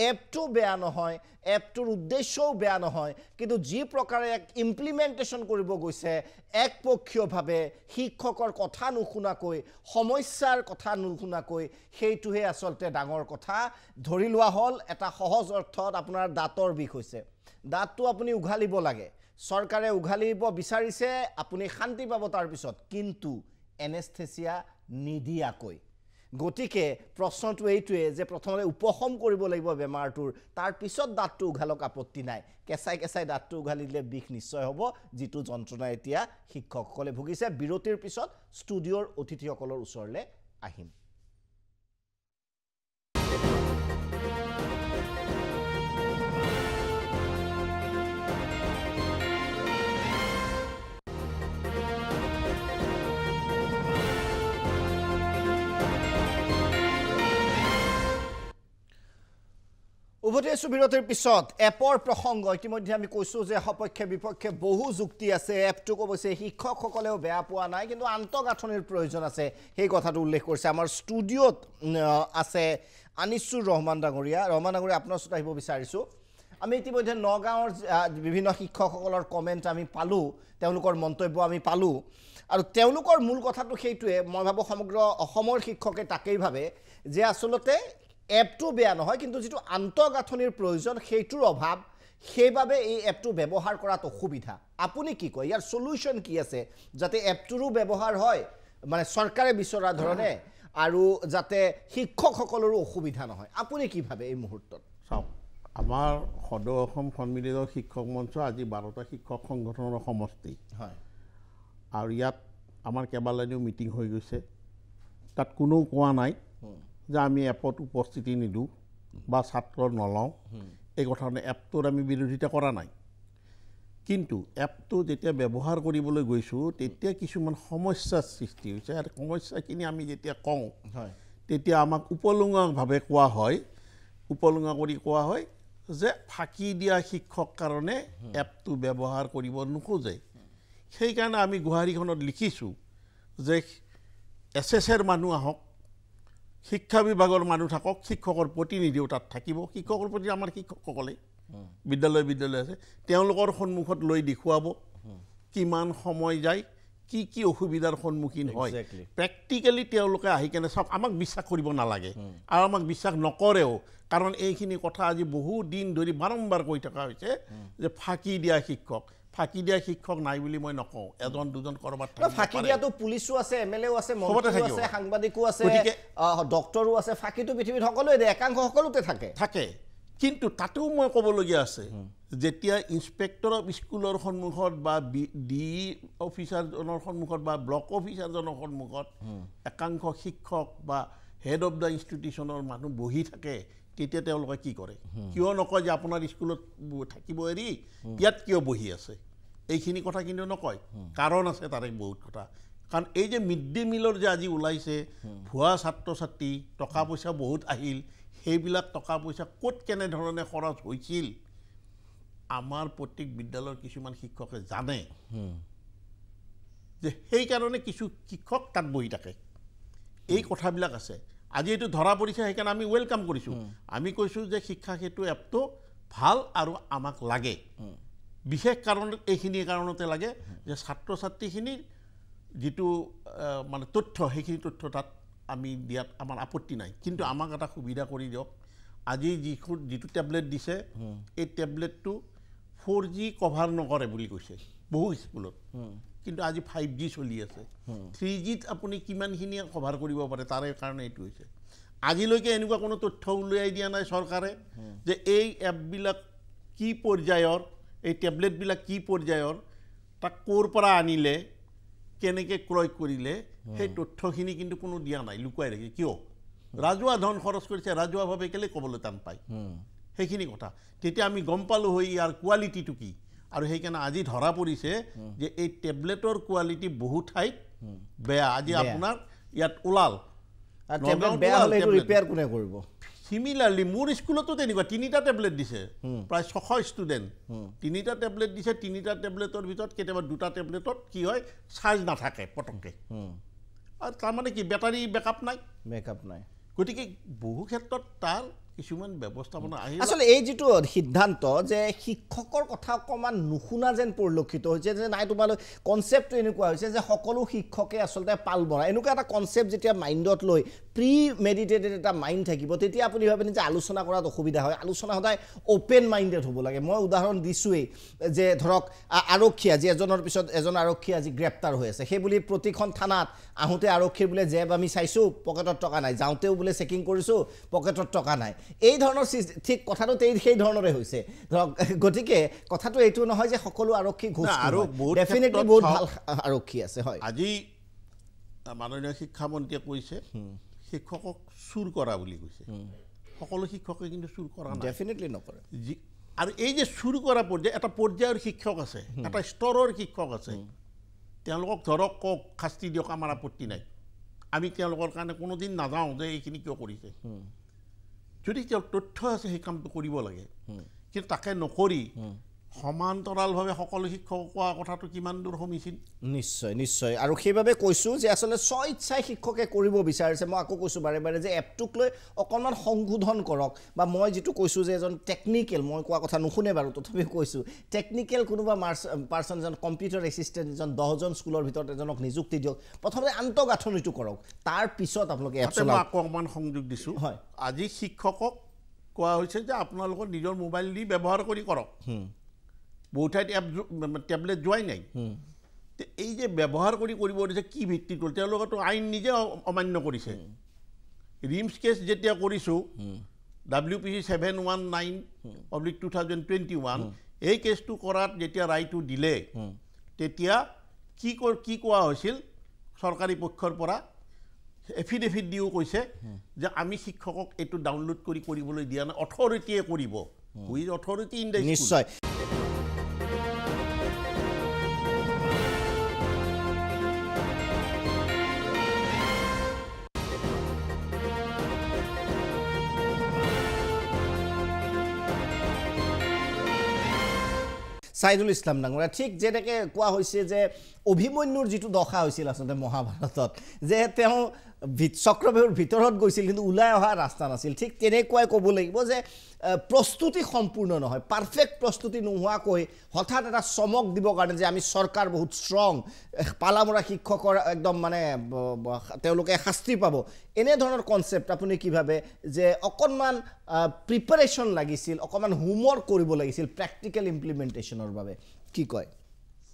এপটো বেয়া নহয়, এপটোৰ উদ্দেশ্যও বেয়া নহয়, কিন্তু যি প্ৰকাৰে এক ইমপ্লিমেণ্টেশ্যন কৰিব গৈছে একপক্ষীয়ভাৱে শিক্ষকৰ কথা নুশুনাকৈ, সমস্যাৰ কথা নুশুনাকৈ, সেইটোহে আচলতে ডাঙৰ কথা। ধৰি লোৱা হ'ল এটা সহজ অৰ্থত আপোনাৰ দাঁতৰ বিষ হৈছে, দাঁতটো আপুনি উঘালিব লাগে, চৰকাৰে উঘালিব বিচাৰিছে, আপুনি শান্তি পাব তাৰপিছত, কিন্তু এনেস্থেচিয়া নিদিয়াকৈ। গতিকে প্ৰশ্নটো এইটোৱে যে প্ৰথমতে উপশম কৰিব লাগিব বেমাৰটোৰ, তাৰপিছত দাঁতটো উঘালক, আপত্তি নাই। কেঁচাই কেঁচাই দাঁতটো উঘালি দিলে বিষ নিশ্চয় হ'ব, যিটো যন্ত্ৰণা এতিয়া শিক্ষকসকলে ভুগিছে। বিৰতিৰ পিছত ষ্টুডিঅ'ৰ অতিথিসকলৰ ওচৰলৈ আহিম। উভতি আছোঁ বিৰতিৰ পিছত। এপৰ প্ৰসংগ ইতিমধ্যে আমি কৈছোঁ যে সপক্ষে বিপক্ষে বহু যুক্তি আছে। এপটোক অৱশ্যে শিক্ষকসকলেও বেয়া পোৱা নাই, কিন্তু আন্তঃগাঁথনিৰ প্ৰয়োজন আছে, সেই কথাটো উল্লেখ কৰিছে। আমাৰ ষ্টুডিঅ'ত আছে আনিছুৰ ৰহমান ডাঙৰীয়া। ৰহমান ডাঙৰীয়া, আপোনাৰ ওচৰত আহিব বিচাৰিছোঁ। আমি ইতিমধ্যে নগাঁৱৰ বিভিন্ন শিক্ষকসকলৰ কমেণ্ট আমি পালোঁ, তেওঁলোকৰ মন্তব্য আমি পালোঁ, আৰু তেওঁলোকৰ মূল কথাটো সেইটোৱে, মই ভাবোঁ সমগ্ৰ অসমৰ শিক্ষকে তাকেই ভাবে যে আচলতে এপটো বেয়া নহয়, কিন্তু যিটো আন্তঃগাঁথনিৰ প্ৰয়োজন সেইটোৰ অভাৱ, সেইবাবে এই এপটো ব্যৱহাৰ কৰাত অসুবিধা। আপুনি কি কয়, ইয়াৰ সলিউশ্যন কি আছে যাতে এপটোৰো ব্যৱহাৰ হয় মানে চৰকাৰে বিচৰা ধৰণে, আৰু যাতে শিক্ষকসকলৰো অসুবিধা নহয়? আপুনি কি ভাবে এই মুহূৰ্তত? চাওক, আমাৰ সদৌ অসম সন্মিলিত শিক্ষক মঞ্চ আজি 12টা শিক্ষক সংগঠনৰ সমষ্টি হয়, আৰু ইয়াত আমাৰ কেইবালানিও মিটিং হৈ গৈছে। তাত কোনেও কোৱা নাই যে আমি এপত উপস্থিতি নিদিওঁ বা ছাত্ৰ নলওঁ, এই কথানে এপটোৰ আমি বিৰোধিতা কৰা নাই। কিন্তু এপটো যেতিয়া ব্যৱহাৰ কৰিবলৈ গৈছোঁ তেতিয়া কিছুমান সমস্যাৰ সৃষ্টি হৈছে, আৰু সমস্যাখিনি আমি যেতিয়া কওঁ তেতিয়া আমাক উপলুঙাভাৱে কোৱা হয়, উপলুঙা কৰি কোৱা হয় যে ফাঁকি দিয়া শিক্ষক কাৰণে এপটো ব্যৱহাৰ কৰিব নোখোজে। সেইকাৰণে আমি গুৱাহাটীখনত লিখিছোঁ যে SSৰ মানুহ আহক, শিক্ষা বিভাগৰ মানুহ থাকক, শিক্ষকৰ প্ৰতিনিধিও তাত থাকিব। শিক্ষকৰ প্ৰতি আমাৰ শিক্ষকসকলে বিদ্যালয় আছে, তেওঁলোকৰ সন্মুখত লৈ দেখুৱাব কিমান সময় যায়, কি কি অসুবিধাৰ সন্মুখীন হয়। প্ৰেক্টিকেলি তেওঁলোকে আহি কেনে চাওক, আমাক বিশ্বাস কৰিব নালাগে, আৰু আমাক বিশ্বাস নকৰেও, কাৰণ এইখিনি কথা আজি বহু দিন ধৰি বাৰম্বাৰ কৈ থকা হৈছে যে ফাঁকি দিয়া শিক্ষক। ফাঁকি দিয়া শিক্ষক নাই বুলি মই নকওঁ, এজন দুজন কৰবাত ফাঁকি দিয়াটো পুলিচো আছে, MLAও আছে, মন্ত্ৰীও আছে, সাংবাদিকো আছে, ডক্টৰো আছে। ফাঁকিটো পৃথিৱীত সকলোৱে দিয়ে, একাংশ সকলোতে থাকে। কিন্তু তাতেও মই ক'বলগীয়া আছে, যেতিয়া ইন্সপেক্টৰ অফ স্কুলৰ সন্মুখত বা DE অফিচাৰজনৰ সন্মুখত বা ব্লক অফিচাৰজনৰ সন্মুখত একাংশ শিক্ষক বা হেড অফ দ্য ইনষ্টিটিউশ্যনৰ মানুহ বহি থাকে, তেতিয়া তেওঁলোকে কি কৰে? কিয় নকয় যে আপোনাৰ স্কুলত থাকিব এৰি ইয়াত কিয় বহি আছে? এইখিনি কথা কিন্তু নকয়, কাৰণ আছে তাৰে বহুত কথা। কাৰণ এই যে মিড ডে মিলৰ যে আজি ওলাইছে, ভুৱা ছাত্ৰ ছাত্ৰী, টকা পইচা বহুত আহিল, সেইবিলাক টকা পইচা ক'ত কেনেধৰণে খৰচ হৈছিল আমাৰ প্ৰত্যেক বিদ্যালয়ৰ কিছুমান শিক্ষকে জানে, যে সেইকাৰণে কিছু শিক্ষক তাত বহি থাকে। এই কথাবিলাক আছে, আজি এইটো ধৰা পৰিছে, সেইকাৰণে আমি ৱেলকাম কৰিছোঁ। আমি কৈছোঁ যে শিক্ষা সেতু এপটো ভাল আৰু আমাক লাগে। বিশেষ কাৰণত এইখিনি কাৰণতে লাগে যে ছাত্ৰ ছাত্ৰীখিনিৰ যিটো মানে তথ্য, সেইখিনি তথ্য তাত আমি দিয়াত আমাৰ আপত্তি নাই, কিন্তু আমাক এটা সুবিধা কৰি দিয়ক। আজি যিটো টেবলেট দিছে, এই টেবলেটটো 4G কভাৰ নকৰে বুলি কৈছে বহু স্কুলত, কিন্তু আজি 5G চলি আছে 3Gত আপুনি কিমানখিনি কভাৰ কৰিব পাৰে তাৰে কাৰণে এইটো হৈছে আজিলৈকে এনেকুৱা কোনো তথ্য উলিয়াই দিয়া নাই চৰকাৰে যে এই এপবিলাক কি পৰ্যায়ৰ এই টেবলেটবিলাক কি পৰ্যায়ৰ তাক ক'ৰ পৰা আনিলে কেনেকৈ ক্ৰয় কৰিলে সেই তথ্যখিনি কিন্তু কোনো দিয়া নাই লুকুৱাই ৰাখি কিয় ৰাজহুৱা ধন খৰচ কৰিছে ৰাজহুৱাভাৱে কেলে ক'বলৈ টান পায় সেইখিনি কথা তেতিয়া আমি গম পালোঁ হৈ ইয়াৰ কোৱালিটিটো কি আৰু সেইকাৰণে আজি ধৰা পৰিছে যে এই টেবলেটৰ কোৱালিটি বহু ঠাইত বেয়া আজি আপোনাৰ ইয়াত ওলাল বেয়া হ'লে এইটো ৰিপেয়াৰ কোনে কৰিব সিমিলাৰলি মোৰ স্কুলতো তেনেকুৱা 3টা টেবলেট দিছে প্ৰায় 600 ষ্টুডেণ্ট 3টা টেবলেট দিছে 3টা টেবলেটৰ ভিতৰত কেতিয়াবা 2টা টেবলেটত কি হয় চাৰ্জ নাথাকে পটককৈ আৰু তাৰমানে কি বেটাৰী বেকআপ নাই গতিকে বহু ক্ষেত্ৰত তাৰ কিছুমান ব্যৱস্থাপনা আহিল আসলে এই যেটো সিদ্ধান্ত যে শিক্ষকৰ কথা অকমান নুশুনা যেন পৰিলক্ষিত হৈছে যে নাই তোমালোক কনসেপ্ট এনেকুৱা হৈছে যে সকলো শিক্ষকে আসলতে পাল বৰা এনেকুৱা এটা কনসেপ্ট যেতিয়া মাইণ্ডত লৈ প্ৰি মেডিটেটেড এটা মাইণ্ড থাকিব তেতিয়া আপুনি ভাবেন যে আলোচনা কৰাত অসুবিধা হয় আলোচনা সদায় ওপেন মাইণ্ডেড হ'ব লাগে মই উদাহৰণ দিছোৱেই যে ধৰক আৰক্ষী আজি এজনৰ পিছত এজন আৰক্ষী আজি গ্ৰেপ্তাৰ হৈ আছে সেই বুলি প্ৰতিখন থানাত আহোঁতে আৰক্ষীৰ বোলে জেব আমি চাইছোঁ পকেটত টকা নাই যাওঁতেও বোলে চেকিং কৰিছোঁ পকেটত টকা নাই এই ধৰণৰ ঠিক কথাটো সেই ধৰণৰে হৈছে ধৰক গতিকে কথাটো এইটো নহয় যে সকলো আৰক্ষী ঘুষ আৰু ডেফিনেটলি বহুত ভাল আৰক্ষী আছে হয় আজি মাননীয় শিক্ষামন্ত্ৰীয়ে কৈছে শিক্ষকক চুৰ কৰা বুলি কৈছে সকলো শিক্ষকে কিন্তু চুৰ কৰা নাই ডেফিনেটলি নকৰে আৰু এই যে চুৰ কৰা পৰ্যায় এটা পৰ্যায়ৰ শিক্ষক আছে এটা স্তৰৰ শিক্ষক আছে তেওঁলোকক ধৰক কওক শাস্তি দিয়ক আমাৰ আপত্তি নাই আমি তেওঁলোকৰ কাৰণে কোনোদিন নাযাওঁ যে এইখিনি কিয় কৰিছে যদি তেওঁ তথ্য আছে সেই কামটো কৰিব লাগে কিন্তু তাকে নকৰি সমান্তৰালভাৱে সকলো শিক্ষক কোৱা কথাটো কিমান দূৰ সমীচীন নিশ্চয় নিশ্চয় আৰু সেইভাবে কৈছোঁ যে আসলে স্বইচ্ছাই শিক্ষকে কৰিব বিচাৰিছে মই আকৌ কৈছোঁ বাৰে বাৰে যে এপটোক লৈ অকণমান সংশোধন কৰক বা মই যেটো কৈছোঁ যে এজন টেকনিকেল মই কোৱা কথা নুশুনে বাৰু তথাপিও কৈছোঁ টেকনিকেল কোনোবা পাৰ্চন এজন কম্পিউটাৰ এছিষ্টেণ্ট এজন 10জন স্কুলৰ ভিতৰত এজনক নিযুক্তি দিয়ক প্ৰথমতে আন্তঃগাঁথনিটো কৰক তাৰ পিছত আপোনালোকে এপ চলাওক অকণমান সংযোগ দিছোঁ হয় আজি শিক্ষকক কোৱা হৈছে যে আপোনালোকৰ নিজৰ মোবাইল দি ব্যৱহাৰ কৰি কৰক বহু ঠাইত এপ টেবলেট যোৱাই নাই এই যে ব্যৱহাৰ কৰিব দিছে কি ভিত্তিত হ'ল তেওঁলোকেতো আইন নিজে অমান্য কৰিছে ৰিমছ কেছ যেতিয়া কৰিছোঁ WPC 719/2021 এই কেছটো কৰাত যেতিয়া ৰায়টো দিলে তেতিয়া কি কোৱা হৈছিল চৰকাৰী পক্ষৰ পৰা এফিডেভিট দিও কৈছে যে আমি শিক্ষকক এইটো ডাউনলোড কৰিবলৈ দিয়া নাই অথৰিটিয়ে কৰিব উইথ অথৰিটি ইন দ্য নিশ্চয় সাইদুল ইসলাম ডাঙৰীয়া ঠিক যেনেকৈ কোৱা হৈছে যে অভিমন্যুৰ যেটো দশা হৈছিল আসলে মহাভাৰতত যে তেওঁ চক্ৰবেহুৰ ভিতৰত গৈছিল কিন্তু ওলাই অহা ৰাস্তা নাছিল ঠিক তেনেকুৱাই ক'ব লাগিব যে প্ৰস্তুতি সম্পূৰ্ণ নহয় পাৰফেক্ট প্ৰস্তুতি নোহোৱাকৈ হঠাৎ এটা চমক দিবৰ কাৰণে যে আমি চৰকাৰ বহুত ষ্ট্ৰং পালামৰা শিক্ষকৰ একদম মানে তেওঁলোকে শাস্তি পাব এনে ধৰণৰ কনসেপ্ট আপুনি কি ভাবে যে অকণমান প্ৰিপাৰেশ্যন লাগিছিল অকণমান হোমৱৰ্ক কৰিব লাগিছিল প্ৰেক্টিকেল ইমপ্লিমেণ্টেশ্যনৰ বাবে কি কয়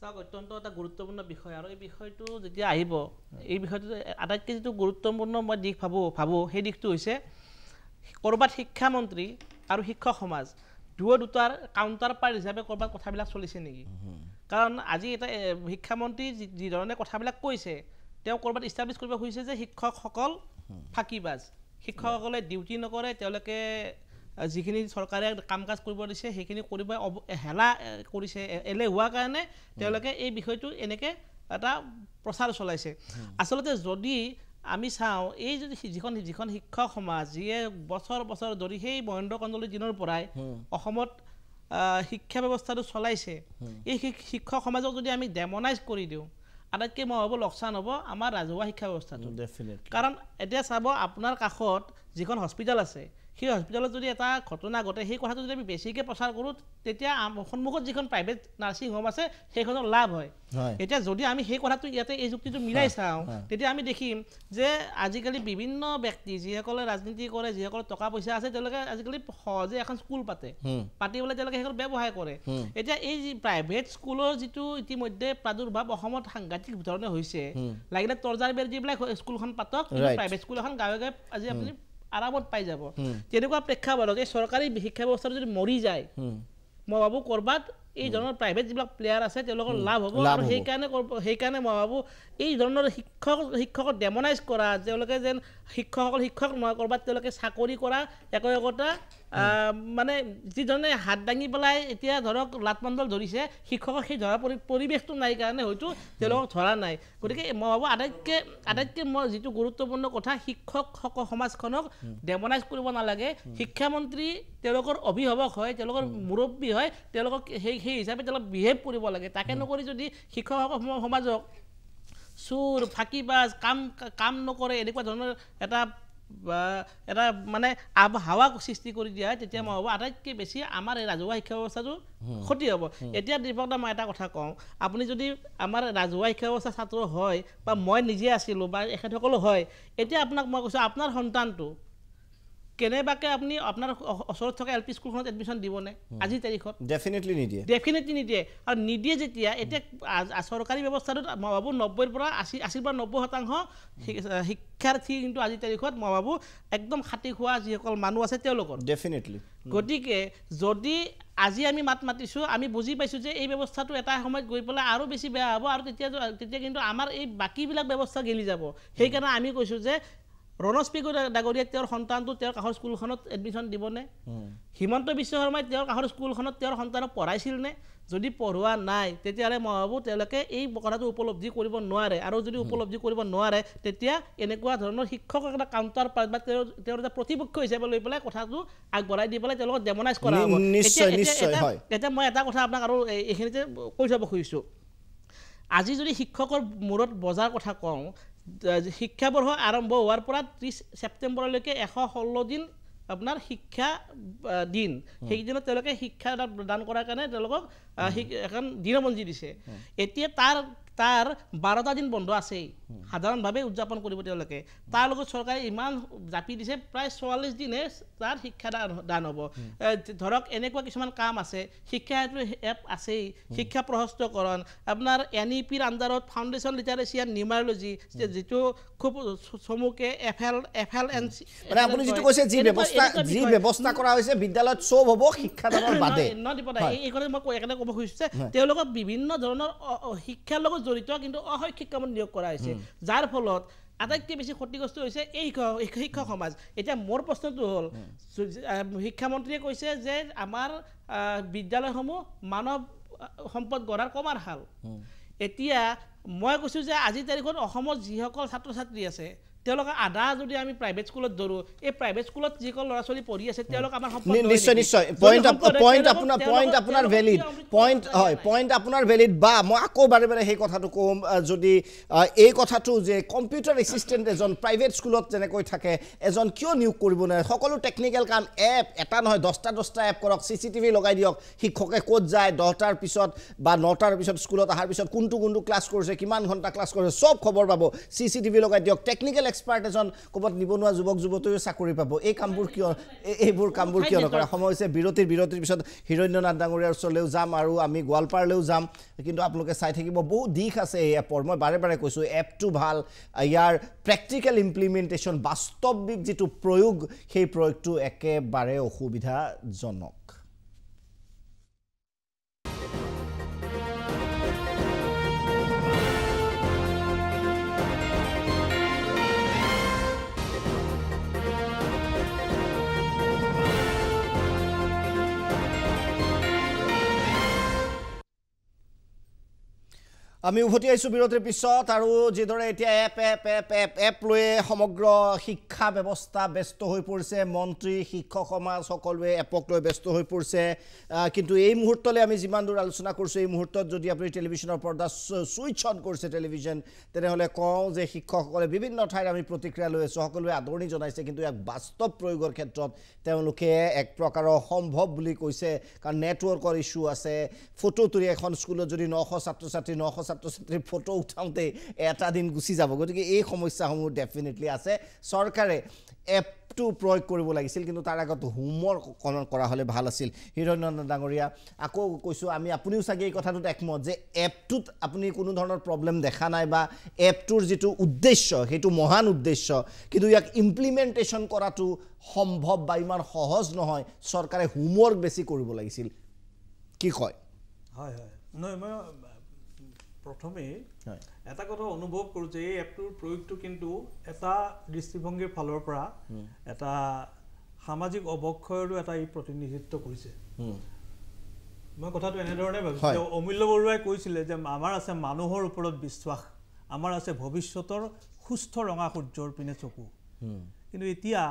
চাওক অত্যন্ত এটা গুৰুত্বপূৰ্ণ বিষয় আৰু এই বিষয়টো যেতিয়া আহিব এই বিষয়টো আটাইতকৈ যেটো গুৰুত্বপূৰ্ণ মই দিশ ভাবোঁ সেই দিশটো হৈছে ক'ৰবাত শিক্ষামন্ত্ৰী আৰু শিক্ষক সমাজ দুটাৰ কাউণ্টাৰ পাৰ্ট হিচাপে ক'ৰবাত কথাবিলাক চলিছে নেকি কাৰণ আজি এটা শিক্ষামন্ত্ৰী যি ধৰণে কথাবিলাক কৈছে তেওঁ ক'ৰবাত ইষ্টাব্লিছ কৰিব খুজিছে যে শিক্ষকসকল ফাঁকিবাজ শিক্ষকসকলে ডিউটি নকৰে তেওঁলোকে যিখিনি চৰকাৰে কাম কাজ কৰিব দিছে সেইখিনি কৰিব হেলা কৰিছে এলেহুৱা কাৰণে তেওঁলোকে এই বিষয়টো এনেকৈ এটা প্ৰচাৰ চলাইছে আচলতে যদি আমি চাওঁ এই যদি যিখন শিক্ষক সমাজ যিয়ে বছৰ বছৰ ধৰি সেই মহেন্দ্ৰ কন্দলীৰ দিনৰ পৰাই অসমত শিক্ষা ব্যৱস্থাটো চলাইছে এই শিক্ষক সমাজক যদি আমি ডেমনাইজ কৰি দিওঁ আটাইতকৈ মই ভাবোঁ লোকচান হ'ব আমাৰ ৰাজহুৱা শিক্ষা ব্যৱস্থাটো কাৰণ এতিয়া চাব আপোনাৰ কাষত যিখন হস্পিটেল আছে সেই হস্পিটেলত যদি এটা ঘটনা ঘটে সেই কথাটো যদি আমি বেছিকৈ প্ৰচাৰ কৰোঁ তেতিয়া সন্মুখত যিখন প্ৰাইভেট নাৰ্ছিং হোম আছে সেইখনৰ লাভ হয় এতিয়া যদি আমি সেই কথাটো ইয়াতে এই যুক্তিটো মিলাই চাওঁ তেতিয়া আমি দেখিম যে আজিকালি বিভিন্ন ব্যক্তি যিসকলে ৰাজনীতি কৰে যিসকলৰ টকা পইচা আছে তেওঁলোকে আজিকালি সহজে এখন স্কুল পাতি পেলাই তেওঁলোকে সেইখন ব্যৱসায় কৰে এতিয়া এই যি প্ৰাইভেট স্কুলৰ যিটো ইতিমধ্যে প্ৰাদুৰ্ভাৱ অসমত সাংঘাতিক ধৰণে হৈছে লাগিলে তৰ্জাৰ বেৰ যিবিলাক স্কুলখন পাতক প্ৰাইভেট স্কুল এখন গাঁৱে গাঁৱে আজি আপুনি আৰামত পাই যাব তেনেকুৱা প্ৰেক্ষাপটত এই চৰকাৰী শিক্ষা ব্যৱস্থাটো যদি মৰি যায় মই ভাবোঁ ক'ৰবাত এই ধৰণৰ প্ৰাইভেট যিবিলাক প্লেয়াৰ আছে তেওঁলোকৰ লাভ হ'ব আৰু সেইকাৰণে মই ভাবোঁ এই ধৰণৰ শিক্ষকক ডেমনাইজ কৰা তেওঁলোকে যেন শিক্ষক নহয় ক'ৰবাত তেওঁলোকে চাকৰি কৰা একতা মানে যিধৰণে হাত দাঙি পেলাই এতিয়া ধৰক লাটমাণ্ডল ধৰিছে শিক্ষকক সেই ধৰা পৰিৱেশটো নাই কাৰণে হয়তো তেওঁলোকক ধৰা নাই গতিকে মই ভাবোঁ আটাইতকৈ মই যিটো গুৰুত্বপূৰ্ণ কথা শিক্ষক সমাজখনক ডেমনাইজ কৰিব নালাগে শিক্ষামন্ত্ৰী তেওঁলোকৰ অভিভাৱক হয় তেওঁলোকৰ মুৰব্বী হয় তেওঁলোকক সেই হিচাপে তেওঁলোক বিহেভ কৰিব লাগে তাকে নকৰি যদি শিক্ষক সমাজক চোৰ ফাঁকিবাজ কাম নকৰে এনেকুৱা ধৰণৰ এটা মানে আবহাৱা সৃষ্টি কৰি দিয়া হয় তেতিয়া মই ভাবোঁ আটাইতকৈ বেছি আমাৰ এই ৰাজহুৱা শিক্ষা ব্যৱস্থাটো ক্ষতি হ'ব এতিয়া দীপকদা মই এটা কথা কওঁ আপুনি যদি আমাৰ ৰাজহুৱা শিক্ষা ব্যৱস্থা ছাত্ৰ হয় বা মই নিজে আছিলোঁ বা এখেতসকলো হয় এতিয়া আপোনাক মই কৈছোঁ আপোনাৰ সন্তানটো কেনেবাকৈ আপুনি আপোনাৰ ওচৰত থকা LP স্কুলখনত এডমিশ্যন দিবনে আজিৰ তাৰিখত ডেফিনেটলি নিদিয়ে আৰু নিদিয়ে যেতিয়া এতিয়া চৰকাৰী ব্যৱস্থাটোত মই ভাবোঁ 90ৰ পৰা 80% শিক্ষাৰ্থী কিন্তু আজিৰ তাৰিখত মই ভাবোঁ একদম খাটি খোৱা যিসকল মানুহ আছে তেওঁলোকৰ ডেফিনেটলি গতিকে যদি আজি আমি মাতিছোঁ আমি বুজি পাইছোঁ যে এই ব্যৱস্থাটো এটা সময়ত গৈ পেলাই আৰু বেছি বেয়া হ'ব আৰু তেতিয়া কিন্তু আমাৰ এই বাকীবিলাক ব্যৱস্থা গেলি যাব সেইকাৰণে আমি কৈছোঁ যে ৰণোজ পেগু ডাঙৰীয়াই তেওঁৰ সন্তানটো তেওঁৰ কাষৰ স্কুলখনত এডমিশ্যন দিবনে হিমন্ত বিশ্ব শৰ্মাই তেওঁৰ কাষৰ স্কুলখনত তেওঁৰ সন্তানক পঢ়াইছিল নে যদি পঢ়োৱা নাই তেতিয়াহ'লে মই ভাবোঁ তেওঁলোকে এই কথাটো উপলব্ধি কৰিব নোৱাৰে আৰু যদি উপলব্ধি কৰিব নোৱাৰে তেতিয়া এনেকুৱা ধৰণৰ শিক্ষকক এটা কাউণ্টাৰ পাৰ্ট বা তেওঁৰ এটা প্ৰতিপক্ষ হিচাপে লৈ পেলাই কথাটো আগবঢ়াই দি পেলাই তেওঁলোকক ডেমনাইজ কৰা হ'ব এতিয়া মই এটা কথা আপোনাক আৰু এইখিনিতে কৈ যাব খুজিছোঁ আজি যদি শিক্ষকৰ মূৰত বজাৰ কথা কওঁ শিক্ষাবৰ্ষ আৰম্ভ হোৱাৰ পৰা 30 ছেপ্টেম্বৰলৈকে 116 দিন আপোনাৰ শিক্ষা দিন সেইদিনত তেওঁলোকে শিক্ষা দান কৰাৰ কাৰণে তেওঁলোকক এখন দিনপঞ্জী দিছে এতিয়া তাৰ 12টা দিন বন্ধ আছেই সাধাৰণভাৱে উদযাপন কৰিব তেওঁলোকে তাৰ লগত চৰকাৰে ইমান জাপি দিছে প্ৰায় 44 দিনে তাৰ শিক্ষা দান হ'ব ধৰক এনেকুৱা কিছুমান কাম আছে শিক্ষা এপ আছেই শিক্ষা প্ৰশস্তকৰণ আপোনাৰ NEPৰ আণ্ডাৰত ফাউণ্ডেশ্যন লিটাৰেচি এণ্ড নিউমাৰলজি যিটো খুব চমুকে FLNC মানে আপুনি যিটো কৈছে যি ব্যৱস্থা কৰা হৈছে বিদ্যালয়ত চব হ'ব শিক্ষাদানৰ বাদে এই কথা মই একেবাৰে ক'ব খুজিছোঁ তেওঁলোকক বিভিন্ন ধৰণৰ শিক্ষাৰ লগত জড়িত কিন্তু অশৈক্ষিক কামত নিয়োগ কৰা হৈছে যাৰ ফলত আটাইতকৈ বেছি ক্ষতিগ্ৰস্ত হৈছে এই শিক্ষক সমাজ এতিয়া মোৰ প্ৰশ্নটো হ'ল শিক্ষামন্ত্ৰীয়ে কৈছে যে আমাৰ বিদ্যালয়সমূহ মানৱ সম্পদ গঢ়াৰ কমাৰ হাল এতিয়া মই কৈছোঁ যে আজিৰ তাৰিখত অসমত যিসকল ছাত্ৰ ছাত্ৰী আছে তেওঁলোকে আধা যদি আমি প্ৰাইভেট স্কুলত ধৰোঁ এই প্ৰাইভেট স্কুলত যিসকল ল'ৰা ছোৱালী পঢ়ি আছে তেওঁলোক আমাৰ নিশ্চয় পইণ্ট আপোনাৰ ভেলিড বা মই আকৌ বাৰে বাৰে সেই কথাটো ক'ম যদি এই কথাটো যে কম্পিউটাৰ এছিষ্টেণ্ট এজন প্ৰাইভেট স্কুলত যেনেকৈ থাকে এজন কিয় নিয়োগ কৰিব নোৱাৰে সকলো টেকনিকেল কাম এপ এটা নহয় 10টা এপ কৰক CCTV লগাই দিয়ক শিক্ষকে ক'ত যায় 10টাৰ পিছত বা 9টাৰ পিছত স্কুলত অহাৰ পিছত কোনটো ক্লাছ কৰিছে কিমান ঘণ্টা ক্লাছ কৰিছে চব খবৰ পাব CCTV লগাই দিয়ক টেকনিকেল এক্সপাৰ্ট এজন ক'ৰবাত নিবনুৱা যুৱক যুৱতীয়ে চাকৰি পাব এইবোৰ কামবোৰ কিয় নকৰে সময় হৈছে বিৰতিৰ পিছত হিৰণ্যনাথ ডাঙৰীয়াৰ ওচৰলৈও যাম আৰু আমি গোৱালপাৰালৈও যাম কিন্তু আপোনালোকে চাই থাকিব বহু দিশ আছে এই এপৰ মই বাৰে বাৰে কৈছোঁ এপটো ভাল ইয়াৰ প্ৰেক্টিকেল ইমপ্লিমেণ্টেশ্যন বাস্তৱিক যিটো প্ৰয়োগ সেই প্ৰয়োগটো একেবাৰে অসুবিধাজনক আমি উভতি আহিছোঁ বিৰতিৰ পিছত আৰু যিদৰে এতিয়া এপ লৈ সমগ্ৰ শিক্ষা ব্যৱস্থা ব্যস্ত হৈ পৰিছে মন্ত্ৰী শিক্ষক সমাজ সকলোৱে এপক লৈ ব্যস্ত হৈ পৰিছে কিন্তু এই মুহূৰ্তলৈ আমি যিমান দূৰ আলোচনা কৰিছোঁ এই মুহূৰ্তত যদি আপুনি টেলিভিশ্যনৰ পৰ্দা ছুইচ অন কৰিছে টেলিভিশ্যন তেনেহ'লে কওঁ যে শিক্ষকসকলে বিভিন্ন ঠাইত আমি প্ৰতিক্ৰিয়া লৈ আছোঁ সকলোৱে আদৰণি জনাইছে কিন্তু ইয়াক বাস্তৱ প্ৰয়োগৰ ক্ষেত্ৰত তেওঁলোকে এক প্ৰকাৰৰ অসম্ভৱ বুলি কৈছে কাৰণ নেটৱৰ্কৰ ইছ্যু আছে ফটো তুলি এখন স্কুলত যদি 900 ছাত্ৰীৰ ফটো উঠাওঁতে এটা দিন গুচি যাব গতিকে এই সমস্যাসমূহ ডেফিনেটলি আছে চৰকাৰে এপটো প্ৰয়োগ কৰিব লাগিছিল কিন্তু তাৰ আগত হোমৱৰ্ক কৰা হ'লে ভাল আছিল হিৰণ্যনন্দন ডাঙৰীয়া আকৌ কৈছোঁ আমি আপুনিও চাগে এই কথাটোত একমত যে এপটোত আপুনি কোনো ধৰণৰ প্ৰব্লেম দেখা নাই বা এপটোৰ যিটো উদ্দেশ্য সেইটো মহান উদ্দেশ্য কিন্তু ইয়াক ইমপ্লিমেণ্টেশ্যন কৰাটো সম্ভৱ বা ইমান সহজ নহয় চৰকাৰে হোমৱৰ্ক বেছি কৰিব লাগিছিল কি কয় হয় নহয় মই প্ৰথমে এটা কথা অনুভৱ কৰোঁ যে এই এপটোৰ প্ৰয়োগটো কিন্তু এটা দৃষ্টিভংগীৰ ফালৰ পৰা এটা সামাজিক অৱক্ষয়ৰো এটা ই প্ৰতিনিধিত্ব কৰিছে মই কথাটো এনেধৰণে ভাবিছোঁ অমূল্য বৰুৱাই কৈছিলে যে আমাৰ আছে মানুহৰ ওপৰত বিশ্বাস আমাৰ আছে ভৱিষ্যতৰ সুস্থ ৰঙা সূৰ্যৰ পিনে চকু কিন্তু এতিয়া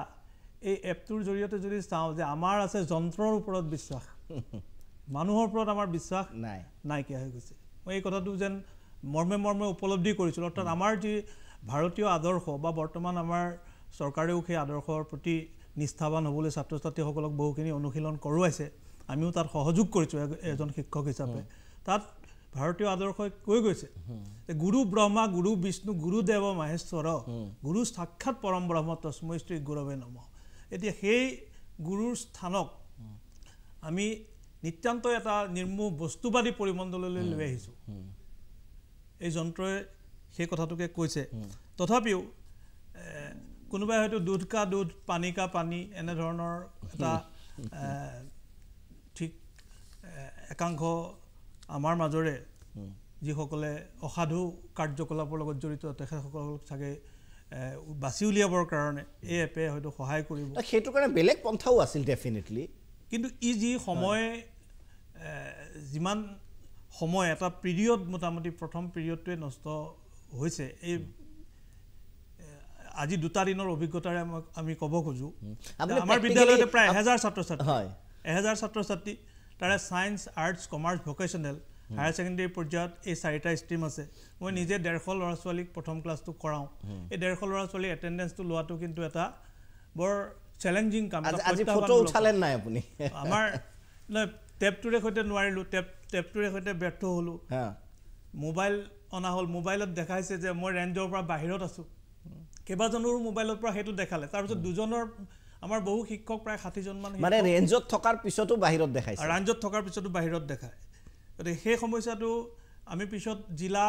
এই এপটোৰ জৰিয়তে যদি চাওঁ যে আমাৰ আছে যন্ত্ৰৰ ওপৰত বিশ্বাস মানুহৰ ওপৰত আমাৰ বিশ্বাস নাইকিয়া হৈ গৈছে মই এই কথাটো যেন মৰ্মে উপলব্ধি কৰিছিলোঁ অৰ্থাৎ আমাৰ যি ভাৰতীয় আদৰ্শ বা বৰ্তমান আমাৰ চৰকাৰেও সেই আদৰ্শৰ প্ৰতি নিষ্ঠাৱান হ'বলৈ ছাত্ৰ ছাত্ৰীসকলক বহুখিনি অনুশীলন কৰোৱাইছে আমিও তাত সহযোগ কৰিছোঁ এজন শিক্ষক হিচাপে তাত ভাৰতীয় আদৰ্শই কৈ গৈছে যে গুৰু ব্ৰহ্মা গুৰু বিষ্ণু গুৰুদেৱ মহেশ্বৰ গুৰু সাক্ষাৎ পৰম ব্ৰহ্ম তস্मै শ্ৰী গুৰৱে নমঃ এতিয়া সেই গুৰুৰ স্থানক আমি নিত্যান্ত এটা নিৰ্মোহ বস্তুবাদী পৰিমণ্ডললৈ লৈ আহিছোঁ এই যন্ত্ৰই সেই কথাটোকে কৈছে তথাপিও কোনোবাই হয়তো দুধ কা দুধ পানী কা পানী এনেধৰণৰ এটা ঠিক একাংশ আমাৰ মাজৰে যিসকলে অসাধু কাৰ্যকলাপৰ লগত জড়িত তেখেতসকলক চাগে বাছি উলিয়াবৰ কাৰণে এই এপে হয়তো সহায় কৰিব সেইটো কাৰণে বেলেগ পন্থাও আছিল ডেফিনেটলি কিন্তু ই যি সময় যিমান সময় এটা পিৰিয়ড মোটামুটি প্ৰথম পিৰিয়ডটোৱে নষ্ট হৈছে এই আজি 2টা দিনৰ অভিজ্ঞতাৰে আমি ক'ব খোজোঁ আমাৰ বিদ্যালয়তে প্ৰায় 1000 ছাত্ৰ ছাত্ৰী 1000 ছাত্ৰ ছাত্ৰী তাৰে science arts commerce vocational higher secondary পৰ্যায়ত এই 4টা ষ্ট্ৰীম আছে মই নিজে 150 ল'ৰা ছোৱালীক প্ৰথম ক্লাছটো কৰাওঁ এই 150 ল'ৰা ছোৱালী এটেণ্ডেঞ্চটো লোৱাটো কিন্তু এটা বৰ চেলেঞ্জিং কাম আজি ফটো উঠালেন নাই আপুনি আমাৰ টেপটোৰে সৈতে নোৱাৰিলোঁ টেপটোৰে সৈতে ব্যৰ্থ হ'লোঁ মোবাইল অনা হ'ল মোবাইলত দেখাইছে যে মই ৰেঞ্জৰ পৰা বাহিৰত আছোঁ কেইবাজনৰো মোবাইলৰ পৰা সেইটো দেখালে তাৰপিছত দুজনৰ আমাৰ বহু শিক্ষক প্ৰায় 60জনমান মানে ৰেঞ্জত থকাৰ পিছতো বাহিৰত দেখাইছে ৰেঞ্জত থকাৰ পিছতো বাহিৰত দেখায় গতিকে সেই সমস্যাটো আমি পিছত জিলা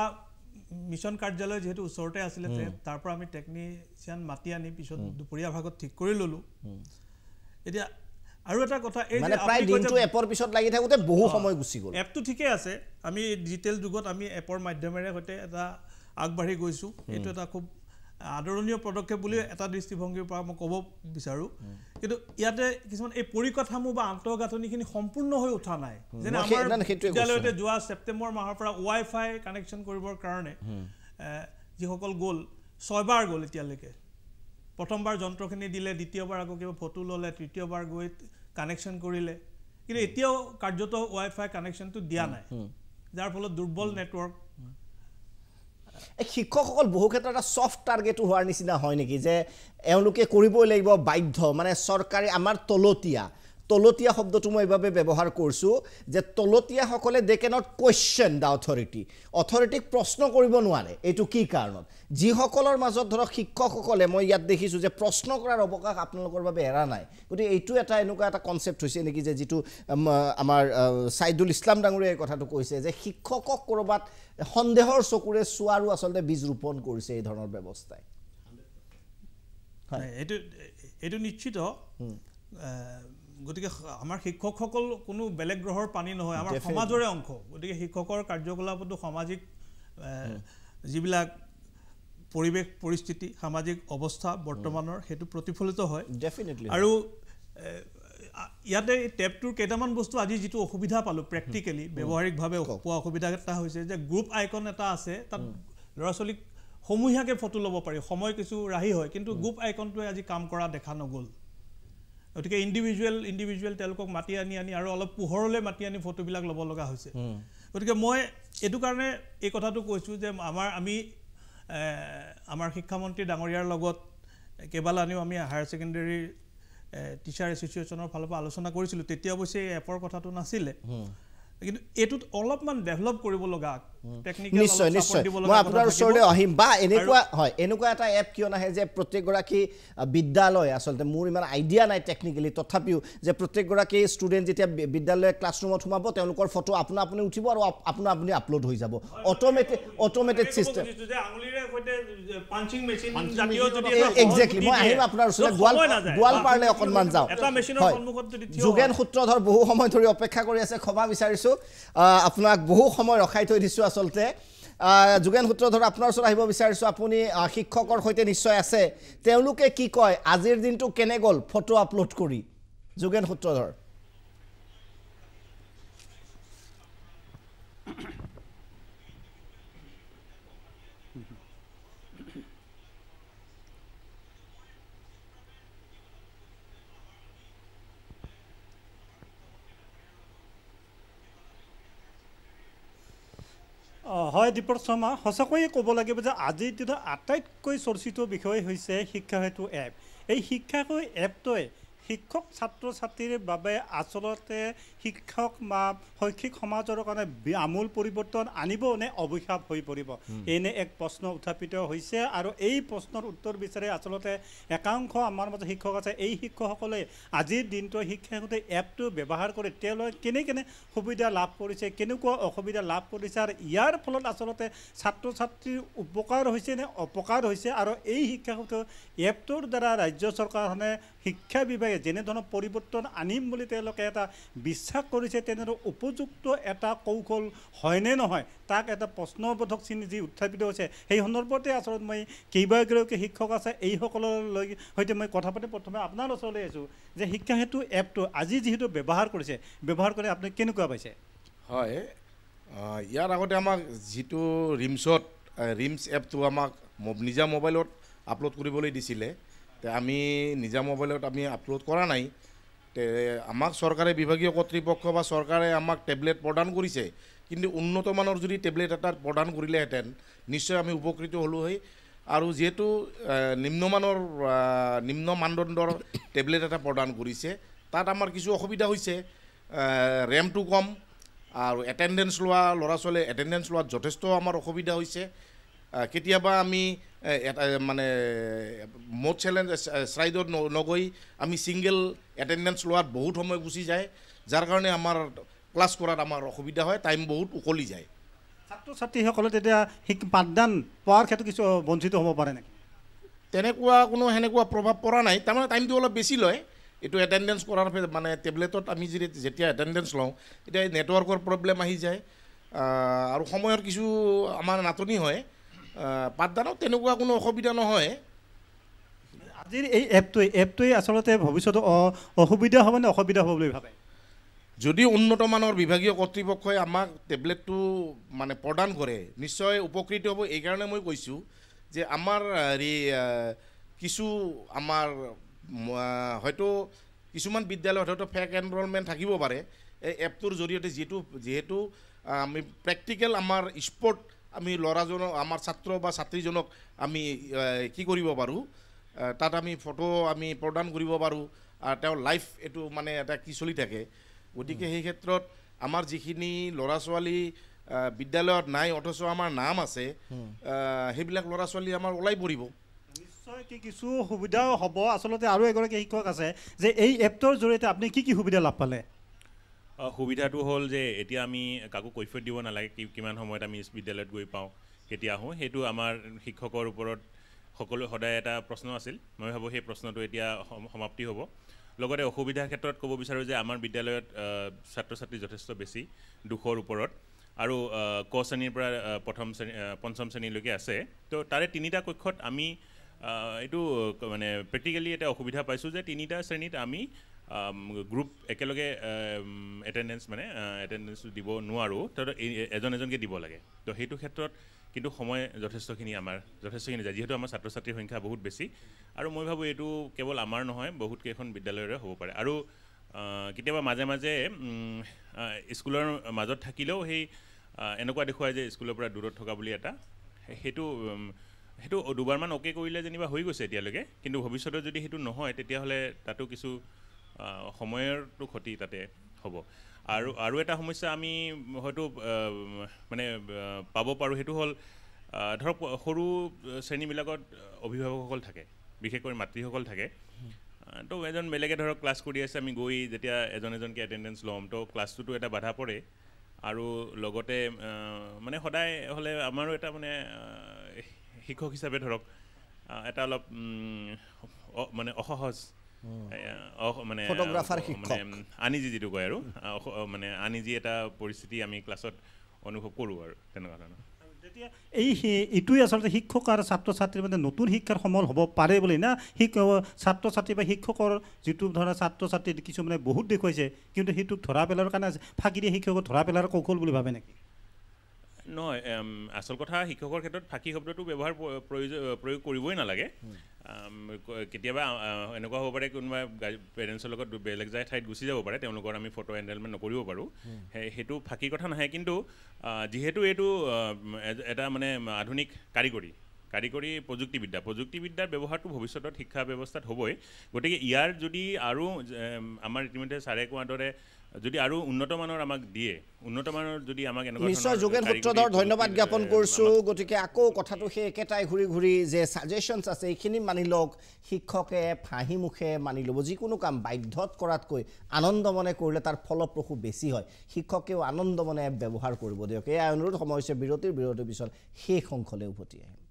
মিছন কাৰ্যালয় যিহেতু ওচৰতে আছিলে তাৰ পৰা আমি টেকনিচিয়ান মাতি আনি পিছত দুপৰীয়া ভাগত ঠিক কৰি ল'লোঁ এতিয়া আৰু এটা কথা এই মানে প্ৰায় দিনটো এপৰ পিছত লাগি থাকোঁতে বহু সময় গুচি গ'ল এপটো ঠিকেই আছে আমি ডিজিটেল যুগত আমি এপৰ মাধ্যমেৰে সৈতে এটা আগবাঢ়ি গৈছোঁ এইটো এটা খুব আদৰণীয় পদক্ষেপ বুলি এটা দৃষ্টিভংগীৰ পৰা মই ক'ব বিচাৰোঁ কিন্তু ইয়াতে কিছুমান এই পৰিকাঠামো বা আন্তঃগাঁথনিখিনি সম্পূৰ্ণ হৈ উঠা নাই যেনে আমাৰ বিদ্যালয়তে যোৱা ছেপ্টেম্বৰ মাহৰ পৰা ৱাইফাই কানেকশ্যন কৰিবৰ কাৰণে যিসকল গ'ল 6বাৰ গ'ল এতিয়ালৈকে প্ৰথমবাৰ যন্ত্ৰখিনি দিলে দ্বিতীয়বাৰ আকৌ কিবা ফটো ল'লে তৃতীয়বাৰ গৈ কানেকশ্যন কৰিলে কিন্তু এতিয়াও কাৰ্যত ৱাইফাই কানেকশ্যনটো দিয়া নাই যাৰ ফলত দুৰ্বল নেটৱৰ্ক শিক্ষকসকল বহু ক্ষেত্ৰত এটা ছফ্ট টাৰ্গেটো হোৱাৰ নিচিনা হয় নেকি যে এওঁলোকে কৰিবই লাগিব বাধ্য মানে চৰকাৰে আমাৰ তলতীয়া শব্দটো মই এইভাবে ব্যৱহাৰ কৰিছোঁ যে তলতীয়াসকলে দে কেনট কুৱেশ্যন দ্য অথৰিটিক প্ৰশ্ন কৰিব নোৱাৰে এইটো কি কাৰণত যিসকলৰ মাজত ধৰক শিক্ষকসকলে মই ইয়াত দেখিছোঁ যে প্ৰশ্ন কৰাৰ অৱকাশ আপোনালোকৰ বাবে এৰা নাই গতিকে এইটো এটা এনেকুৱা এটা কনচেপ্ট হৈছে নেকি যে যিটো আমাৰ ছাইদুল ইছলাম ডাঙৰীয়াই এই কথাটো কৈছে যে শিক্ষকক ক'ৰবাত সন্দেহৰ চকুৰে চোৱাৰো আচলতে বীজ ৰোপণ কৰিছে এই ধৰণৰ ব্যৱস্থাই এইটো নিশ্চিত গতিকে আমাৰ শিক্ষকসকল কোনো বেলেগ গ্ৰহৰ পানী নহয় আমাৰ সমাজৰে অংশ গতিকে শিক্ষকৰ কাৰ্যকলাপতো সামাজিক যিবিলাক পৰিৱেশ পৰিস্থিতি সামাজিক অৱস্থা বৰ্তমানৰ সেইটো প্ৰতিফলিত হয় ডেফিনেটলি আৰু ইয়াতে টেপটোৰ কেইটামান বস্তু আজি যিটো অসুবিধা পালোঁ প্ৰেক্টিকেলি ব্যৱহাৰিকভাৱে পোৱা অসুবিধা এটা হৈছে যে গ্ৰুপ আইকন এটা আছে তাত ল'ৰা ছোৱালীক সমূহীয়াকৈ ফটো ল'ব পাৰি সময় কিছু ৰাহি হয় কিন্তু গ্ৰুপ আইকনটোৱে আজি কাম কৰা দেখা নগ'ল গতিকে ইণ্ডিভিজুৱেল তেওঁলোকক মাতি আনি আৰু অলপ পোহৰলৈ মাতি আনি ফটোবিলাক ল'ব লগা হৈছে গতিকে মই এইটো কাৰণে এই কথাটো কৈছোঁ যে আমাৰ শিক্ষামন্ত্ৰী ডাঙৰীয়াৰ লগত কেইবালানিও আমি হায়াৰ ছেকেণ্ডেৰী টিচাৰ এছ'চিয়েশ্যনৰ ফালৰ পৰা আলোচনা কৰিছিলোঁ তেতিয়া অৱশ্যে এই এপৰ কথাটো নাছিলে কিন্তু এইটোত অলপমান ডেভেলপ কৰিব লগা নিশ্চয় মই আপোনাৰ ওচৰলৈ আহিম বা এনেকুৱা এটা এপ কিয় নাহে যে প্ৰত্যেকগৰাকী বিদ্যালয় আচলতে মোৰ ইমান আইডিয়া নাই টেকনিকেলি তথাপিও যে প্ৰত্যেকগৰাকী ষ্টুডেণ্ট যেতিয়া বিদ্যালয় ক্লাছৰুমত সোমাব তেওঁলোকৰ ফটো আপুনি উঠিব আৰু আপুনি আপলোড হৈ যাব অট'মেটেড চিষ্টেম এক্সেক্টলি মই আহিম আপোনাৰ ওচৰলৈ গোৱালপাৰালৈ অকণমান যাওঁ যোগেন সূত্ৰধৰ বহু সময় ধৰি অপেক্ষা কৰি আছে ক্ষমা বিচাৰিছোঁ আপোনাক বহু সময় ৰখাই থৈ দিছোঁ আচলতে যোগেন সূত্ৰধৰ আপোনাৰ ওচৰত আহিব বিচাৰিছোঁ আপুনি শিক্ষকৰ সৈতে নিশ্চয় আছে তেওঁলোকে কি কয় আজিৰ দিনটো কেনে গ'ল ফটো আপলোড কৰি যোগেন সূত্ৰধৰ হয় দীপক শৰ্মা সঁচাকৈয়ে ক'ব লাগিব যে আজিৰ দিনত আটাইতকৈ চৰ্চিত বিষয় হৈছে শিক্ষা সেতু এপ এই শিক্ষা সেতু এপটোৱে শিক্ষক ছাত্ৰ ছাত্ৰীৰ বাবে আচলতে শিক্ষক বা শৈক্ষিক সমাজৰ কাৰণে আমূল পৰিৱৰ্তন আনিব নে অভিশাপ হৈ পৰিব এনে এক প্ৰশ্ন উত্থাপিত হৈছে আৰু এই প্ৰশ্নৰ উত্তৰ বিচাৰি আচলতে একাংশ আমাৰ মাজত শিক্ষক আছে এই শিক্ষকসকলে আজিৰ দিনটো শিক্ষা সেতু এপটো ব্যৱহাৰ কৰি তেওঁলোকে কেনে সুবিধা লাভ কৰিছে কেনেকুৱা অসুবিধা লাভ কৰিছে আৰু ইয়াৰ ফলত আচলতে ছাত্ৰ ছাত্ৰীৰ উপকাৰ হৈছে নে অপকাৰ হৈছে আৰু এই শিক্ষা সেতু এপটোৰ দ্বাৰা ৰাজ্য চৰকাৰখনে শিক্ষা বিভাগে যেনেধৰণৰ পৰিৱৰ্তন আনিম বুলি তেওঁলোকে এটা বিশ্বাস কৰিছে তেনেধৰণৰ উপযুক্ত এটা কৌশল হয়নে নহয় তাক এটা প্ৰশ্নবোধক চিনি যি উত্থাপিত হৈছে সেই সন্দৰ্ভতে আচলতে মই কেইবাগৰাকী শিক্ষক আছে এইসকলৰ সৈতে মই কথা পাতি প্ৰথমে আপোনাৰ ওচৰলৈ আহিছোঁ যে শিক্ষা সেতু এপটো আজি যিহেতু ব্যৱহাৰ কৰি আপুনি কেনেকুৱা পাইছে হয় ইয়াৰ আগতে আমাক যিটো ৰিমছ এপটো আমাক নিজা মোবাইলত আপলোড কৰিবলৈ দিছিলে আমি নিজা মোবাইলত আমি আপলোড কৰা নাই আমাক চৰকাৰে বিভাগীয় কৰ্তৃপক্ষ বা চৰকাৰে আমাক টেবলেট প্ৰদান কৰিছে কিন্তু উন্নত মানৰ যদি টেবলেট এটা প্ৰদান কৰিলেহেঁতেন নিশ্চয় আমি উপকৃত হ'লোঁ হয় আৰু যিহেতু নিম্ন মানদণ্ডৰ টেবলেট এটা প্ৰদান কৰিছে তাত আমাৰ কিছু অসুবিধা হৈছে ৰেমটো কম আৰু এটেণ্ডেঞ্চ লোৱা ল'ৰা ছোৱালীয়ে এটেণ্ডেঞ্চ লোৱাত যথেষ্ট আমাৰ অসুবিধা হৈছে কেতিয়াবা আমি মানে মোড চেলেঞ্জ শ্লাইডত নগৈ আমি ছিংগল এটেণ্ডেঞ্চ লোৱাত বহুত সময় গুচি যায় যাৰ কাৰণে আমাৰ ক্লাছ কৰাত আমাৰ অসুবিধা হয় টাইম বহুত উকলি যায় ছাত্ৰ ছাত্ৰীসকলে তেতিয়া পাঠদান পোৱাৰ ক্ষেত্ৰত কিছু বঞ্চিত হ'ব পাৰে নেকি তেনেকুৱা সেনেকুৱা প্ৰভাৱ পৰা নাই তাৰমানে টাইমটো অলপ বেছি লয় এইটো এটেণ্ডেঞ্চ কৰাৰ মানে টেবলেটত আমি যেতিয়া এটেণ্ডেঞ্চ লওঁ এতিয়া নেটৱৰ্কৰ প্ৰব্লেম আহি যায় আৰু সময়ৰ কিছু আমাৰ নাটনি হয় পাঠদানত তেনেকুৱা কোনো অসুবিধা নহয় আজিৰ এই এপটোৱে আচলতে ভৱিষ্যতে অসুবিধা হ'ব নে অসুবিধা হ'ব বুলি ভাবে যদি উন্নত মানৰ বিভাগীয় কৰ্তৃপক্ষই আমাক টেবলেটটো মানে প্ৰদান কৰে নিশ্চয় উপকৃত হ'ব এইকাৰণে মই কৈছোঁ যে আমাৰ কিছু আমাৰ হয়তো কিছুমান বিদ্যালয়ত হয়তো ফেক এনৰলমেণ্ট থাকিব পাৰে এই এপটোৰ জৰিয়তে যিহেতু আমি প্ৰেক্টিকেল আমাৰ স্পৰ্ট আমি ল'ৰাজনক আমাৰ ছাত্ৰ বা ছাত্ৰীজনক আমি কি কৰিব পাৰোঁ তাত আমি ফটো আমি প্ৰদান কৰিব পাৰোঁ আৰু তেওঁৰ লাইফ এইটো মানে এটা কি চলি থাকে গতিকে সেই ক্ষেত্ৰত আমাৰ যিখিনি ল'ৰা ছোৱালী বিদ্যালয়ত নাই অথচ আমাৰ নাম আছে সেইবিলাক ল'ৰা ছোৱালী আমাৰ ওলাই পৰিব নিশ্চয় কিছু সুবিধাও হ'ব আচলতে আৰু এগৰাকী শিক্ষক আছে যে এই এপটোৰ জৰিয়তে আপুনি কি সুবিধা লাভ পালে সুবিধাটো হ'ল যে এতিয়া আমি কাকো কৈফিয়ত দিব নালাগে কিমান সময়ত আমি বিদ্যালয়ত গৈ পাওঁ কেতিয়া আহোঁ সেইটো আমাৰ শিক্ষকৰ ওপৰত সদায় এটা প্ৰশ্ন আছিল মই ভাবোঁ সেই প্ৰশ্নটো এতিয়া সমাপ্তি হ'ব লগতে অসুবিধাৰ ক্ষেত্ৰত ক'ব বিচাৰোঁ যে আমাৰ বিদ্যালয়ত ছাত্ৰ ছাত্ৰী যথেষ্ট বেছি 200ৰ ওপৰত আৰু ক শ্ৰেণীৰ পৰা পঞ্চম শ্ৰেণীলৈকে আছে তো তাৰে 3টা কক্ষত আমি এইটো মানে প্ৰেক্টিকেলি এটা অসুবিধা পাইছোঁ যে 3টা শ্ৰেণীত আমি গ্ৰুপ একেলগে এটেণ্ডেঞ্চ মানে এটেণ্ডেঞ্চ দিব নোৱাৰোঁ, তাত এজন এজনকৈ দিব লাগে। তো সেইটো ক্ষেত্ৰত কিন্তু সময় যথেষ্টখিনি যায়, যিহেতু আমাৰ ছাত্ৰ ছাত্ৰীৰ সংখ্যা বহুত বেছি। আৰু মই ভাবোঁ এইটো কেৱল আমাৰ নহয়, বহুত কেইখন বিদ্যালয়ৰে হ'ব পাৰে। আৰু কেতিয়াবা মাজে মাজে স্কুলৰ মাজত থাকিলেও সেই এনেকুৱা দেখুৱায় যে স্কুলৰ পৰা দূৰত থকা বুলি এটা, সেইটো দুবাৰমান অ'কে কৰিলে যেনিবা হৈ গৈছে এতিয়ালৈকে, কিন্তু ভৱিষ্যতে যদি সেইটো নহয় তেতিয়াহ'লে তাতো কিছু সময়ৰটো ক্ষতি তাতে হ'ব। আৰু এটা সমস্যা আমি হয়তো মানে পাব পাৰোঁ, সেইটো হ'ল ধৰক সৰু শ্ৰেণীবিলাকত অভিভাৱকসকল থাকে, বিশেষকৈ মাতৃসকল থাকে। তো এজন বেলেগে ধৰক ক্লাছ কৰি আছে, আমি গৈ যেতিয়া এজন এজনকৈ এটেণ্ডেঞ্চ ল'ম, তো ক্লাছটোতো এটা বাধা পৰে। আৰু লগতে মানে সদায় হ'লে আমাৰো এটা মানে শিক্ষক হিচাপে ধৰক এটা অলপ মানে অসহজ মানে আনিজি যিটো কয় আৰু মানে আনিজি এটা পৰিস্থিতি আমি ক্লাছত অনুভৱ কৰোঁ আৰু তেনেকুৱা ধৰণৰ। তেতিয়া এইটোৱে আচলতে শিক্ষক আৰু ছাত্ৰ ছাত্ৰীৰ মানে নতুন শিক্ষাৰ সমল হ'ব পাৰে বুলি না, ছাত্ৰ ছাত্ৰী বা শিক্ষকৰ যিটো ধৰা ছাত্ৰ ছাত্ৰী কিছুমানে বহুত দেখুৱাইছে, কিন্তু সেইটোক ধৰা পেলাৰ কাৰণে ফাঁকি দিয়ে শিক্ষকক ধৰা পেলাৰ কৌশল বুলি ভাবে নেকি? নহয়, আচল কথা শিক্ষকৰ ক্ষেত্ৰত ফাঁকি শব্দটো ব্যৱহাৰ প্ৰয়োগ কৰিবই নালাগে। কেতিয়াবা এনেকুৱা হ'ব পাৰে কোনোবা পেৰেণ্টছৰ লগত বেলেগ যায় ঠাইত গুচি যাব পাৰে, তেওঁলোকৰ আমি ফটো এনৰলমেণ্ট নকৰিব পাৰোঁ, সেইটো ফাঁকি কথা নাহে। কিন্তু যিহেতু এইটো এটা মানে আধুনিক কাৰিকৰী প্ৰযুক্তিবিদ্যাৰ ব্যৱহাৰটো ভৱিষ্যতত শিক্ষা ব্যৱস্থাত হ'বই। গতিকে ইয়াৰ যদি আৰু আমাৰ ইতিমধ্যে ছাৰে কোৱাৰ দৰে যদি আৰু উন্নতমানৰ আমাক দিয়ে, উন্নতমানৰ যদি আমাক এনেকুৱা নিশ্চয় যোগেন সূত্ৰধৰ ধন্যবাদ জ্ঞাপন কৰিছোঁ। গতিকে আকৌ কথাটো সেই একেটাই ঘূৰি যে ছাজেশ্যনছ আছে এইখিনি মানি লওক, শিক্ষকে হাঁহি মুখে মানি ল'ব। যিকোনো কাম বাধ্যত কৰাতকৈ আনন্দমনে কৰিলে তাৰ ফলপ্ৰসূ বেছি হয়। শিক্ষকেও আনন্দমনে ব্যৱহাৰ কৰিব দিয়ক। এয়া অনুৰোধ। সময় হৈছে বিৰতিৰ পিছত শেষ অংশলৈ উভতি আহিম।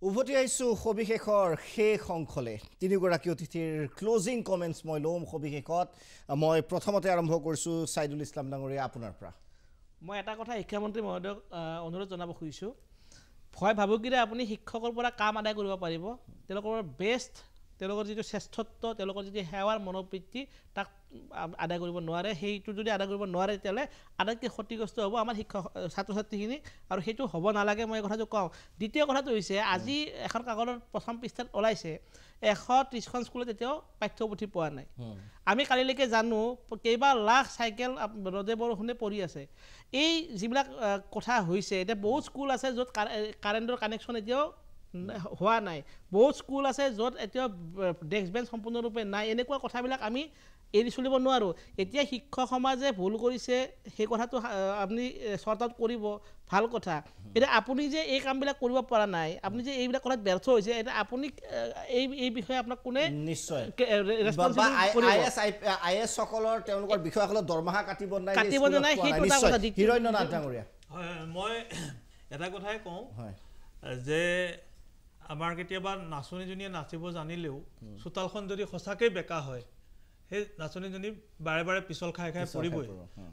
উভতি আহিছোঁ সবিশেষৰ শেষ অংশলৈ। তিনিগৰাকী অতিথিৰ ক্লজিং কমেণ্টছ মই ল'ম সবিশেষত। মই প্ৰথমতে আৰম্ভ কৰিছোঁ ছাইদুল ইছলাম ডাঙৰীয়া, আপোনাৰ পৰা। মই এটা কথা শিক্ষামন্ত্ৰী মহোদয়ক অনুৰোধ জনাব খুজিছোঁ, ভয় ভাবুকিৰে আপুনি শিক্ষকৰ পৰা কাম আদায় কৰিব পাৰিব। তেওঁলোকৰ বেষ্ট, তেওঁলোকৰ যিটো শ্ৰেষ্ঠত্ব, তেওঁলোকৰ যিটো সেৱাৰ মনোবৃত্তি তাক আদায় কৰিব নোৱাৰে। সেইটো যদি আদায় কৰিব নোৱাৰে তেতিয়াহ'লে আটাইতকৈ ক্ষতিগ্ৰস্ত হ'ব আমাৰ ছাত্ৰ ছাত্ৰীখিনি, আৰু সেইটো হ'ব নালাগে, মই এই কথাটো কওঁ। দ্বিতীয় কথাটো হৈছে, আজি এখন কাগজৰ প্ৰথম পৃষ্ঠাত ওলাইছে 130খন স্কুলত এতিয়াও পাঠ্যপুথি পোৱা নাই। আমি কালিলৈকে জানো কেইবা লাখ চাইকেল ৰ'দে বৰষুণে পৰি আছে। এই যিবিলাক কথা হৈছে, এতিয়া বহুত স্কুল আছে য'ত কাৰেণ্টৰ কানেকশ্যন এতিয়াও হোৱা নাই, বহুত স্কুল আছে য'ত এতিয়াও ডেস্ক বেঞ্চ সম্পূৰ্ণৰূপে নাই। এনেকুৱা কথাবিলাক আমি এৰি চলিব নোৱাৰোঁ। এতিয়া শিক্ষক সমাজে ভুল কৰিছে, সেই কথাটো আপুনি চৰ্ট আউট কৰিব, ভাল কথা। এতিয়া আপুনি যে এই কামবিলাক কৰিব পৰা নাই, আপুনি যে এইবিলাক কথাত ব্যৰ্থ হৈছে, এতিয়া আপুনি এই বিষয়ে আপোনাক কোনে নিশ্চয় সকলৰ তেওঁলোকৰ বিষয়াসকলৰ দৰমহা কাটিব নাই, হিৰণ্যনাথ ডাঙৰীয়া। হয়, মই এটা কথাই কওঁ যে আমাৰ কেতিয়াবা নাচনীজনীয়ে নাচিব জানিলেও চোতালখন যদি সঁচাকৈ বেকা হয়, সেই নাচনীজনী বাৰে বাৰে পিছল খাই পৰিবই।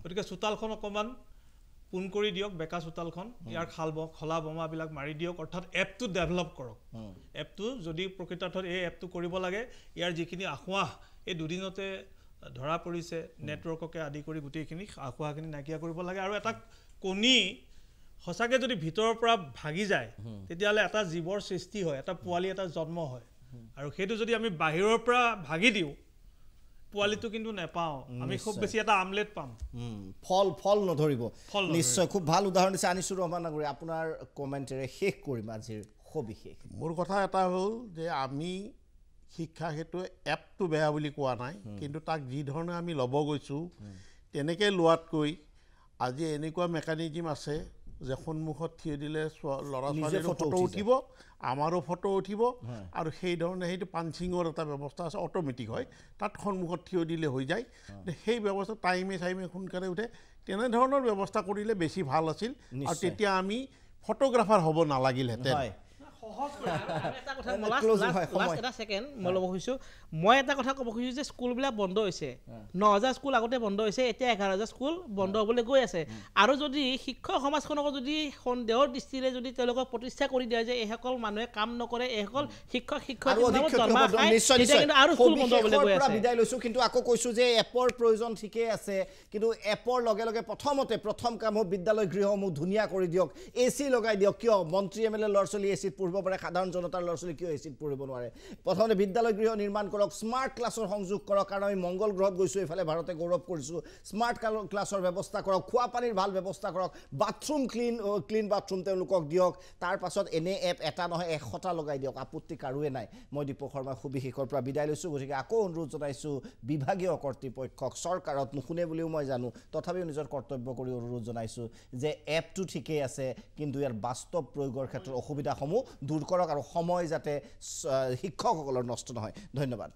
গতিকে চোতালখন অকণমান পোন কৰি দিয়ক, বেকা চোতালখন, ইয়াৰ খলা বোমাবিলাক মাৰি দিয়ক, অৰ্থাৎ এপটো ডেভেলপ কৰক। এপটো যদি প্ৰকৃতাৰ্থত এই এপটো কৰিব লাগে, ইয়াৰ যিখিনি আসোঁৱাহ এই দুদিনতে ধৰা পৰিছে, নেটৱৰ্ককে আদি কৰি গোটেইখিনি আসোঁৱাহখিনি নাইকিয়া কৰিব লাগে। আৰু এটা কণী সঁচাকৈ যদি ভিতৰৰ পৰা ভাগি যায় তেতিয়াহ'লে এটা জীৱৰ সৃষ্টি হয়, এটা পোৱালি এটা জন্ম হয়। আৰু সেইটো যদি আমি বাহিৰৰ পৰা ভাগি দিওঁ, পোৱালিটো কিন্তু নেপাওঁ, আমি খুব বেছি এটা আমলেট পাম, ফল নধৰিব। নিশ্চয় খুব ভাল উদাহৰণ দিছে আনিছুৰ ৰহমান ডাঙৰীয়া। আপোনাৰ কমেণ্টেৰে শেষ কৰিম আজিৰ সবিশেষ। মোৰ কথা এটা হ'ল যে আমি শিক্ষা সেইটো এপটো বেয়া বুলি কোৱা নাই, কিন্তু তাক যি ধৰণে আমি ল'ব গৈছোঁ তেনেকৈ লোৱাতকৈ আজি এনেকুৱা মেকানিজিম আছে যে সন্মুখত থিয় দিলে ল'ৰা ছোৱালীৰ ফটো উঠিব, আমাৰো ফটো উঠিব, আৰু সেই ধৰণে সেইটো পাঞ্চিঙৰ এটা ব্যৱস্থা আছে, অট'মেটিক হয়, তাত সন্মুখত থিয় দিলে হৈ যায়। সেই ব্যৱস্থা টাইমে সোনকালে উঠে, তেনেধৰণৰ ব্যৱস্থা কৰিলে বেছি ভাল আছিল, আৰু তেতিয়া আমি ফটোগ্ৰাফাৰ হ'ব নালাগিলহেঁতেন। মই এটা কথা ক'ব খুজিছোঁ যে স্কুলবিলাক বন্ধ হৈছে 9,000 স্কুল আগতে বন্ধ হৈছে এতিয়া 11,000 স্কুল বন্ধ হ'বলৈ গৈ আছে আৰু যদি শিক্ষক সমাজখনক যদি সন্দেহৰ দৃষ্টিৰে যদি তেওঁলোকক প্ৰতিষ্ঠা কৰি দিয়ে যে এইসকল মানুহে কাম নকৰে এইসকল বিদায় লৈছোঁ কিন্তু আকৌ কৈছোঁ যে এপৰ প্ৰয়োজন ঠিকেই আছে কিন্তু এপৰ লগে লগে প্ৰথম কাম হ'ব বিদ্যালয় গৃহসমূহ ধুনীয়া কৰি দিয়ক AC লগাই দিয়ক কিয় মন্ত্ৰী MLA ল'ৰা ছোৱালী এচিত পঢ়িব পাৰে সাধাৰণ জনতাৰ ল'ৰা ছোৱালী কিয় এচিত পঢ়িব নোৱাৰে প্ৰথমতে বিদ্যালয় গৃহ নিৰ্মাণ কৰক স্মাৰ্ট ক্লাছৰ সংযোগ কৰক কাৰণ আমি মংগল গ্ৰহত গৈছোঁ এইফালে ভাৰতে গৌৰৱ কৰিছোঁ স্মাৰ্ট ক্লাছৰ ব্যৱস্থা কৰক খোৱা পানীৰ ভাল ব্যৱস্থা কৰক বাথৰুম ক্লিন বাথৰুম তেওঁলোকক দিয়ক তাৰ পাছত এনে এপ এটা নহয় 100টা লগাই দিয়ক আপত্তি কাৰোৱে নাই মই দীপক শৰ্মা সুবিশেষৰ পৰা বিদায় লৈছোঁ গতিকে আকৌ অনুৰোধ জনাইছোঁ বিভাগীয় কৰ্তৃপক্ষক চৰকাৰত নুশুনে বুলিও মই জানো তথাপিও নিজৰ কৰ্তব্য কৰি অনুৰোধ জনাইছোঁ যে এপটো ঠিকেই আছে কিন্তু ইয়াৰ বাস্তৱ প্ৰয়োগৰ ক্ষেত্ৰত অসুবিধাসমূহ দূৰ কৰক আৰু সময় যাতে শিক্ষকসকলৰ নষ্ট নহয় ধন্যবাদ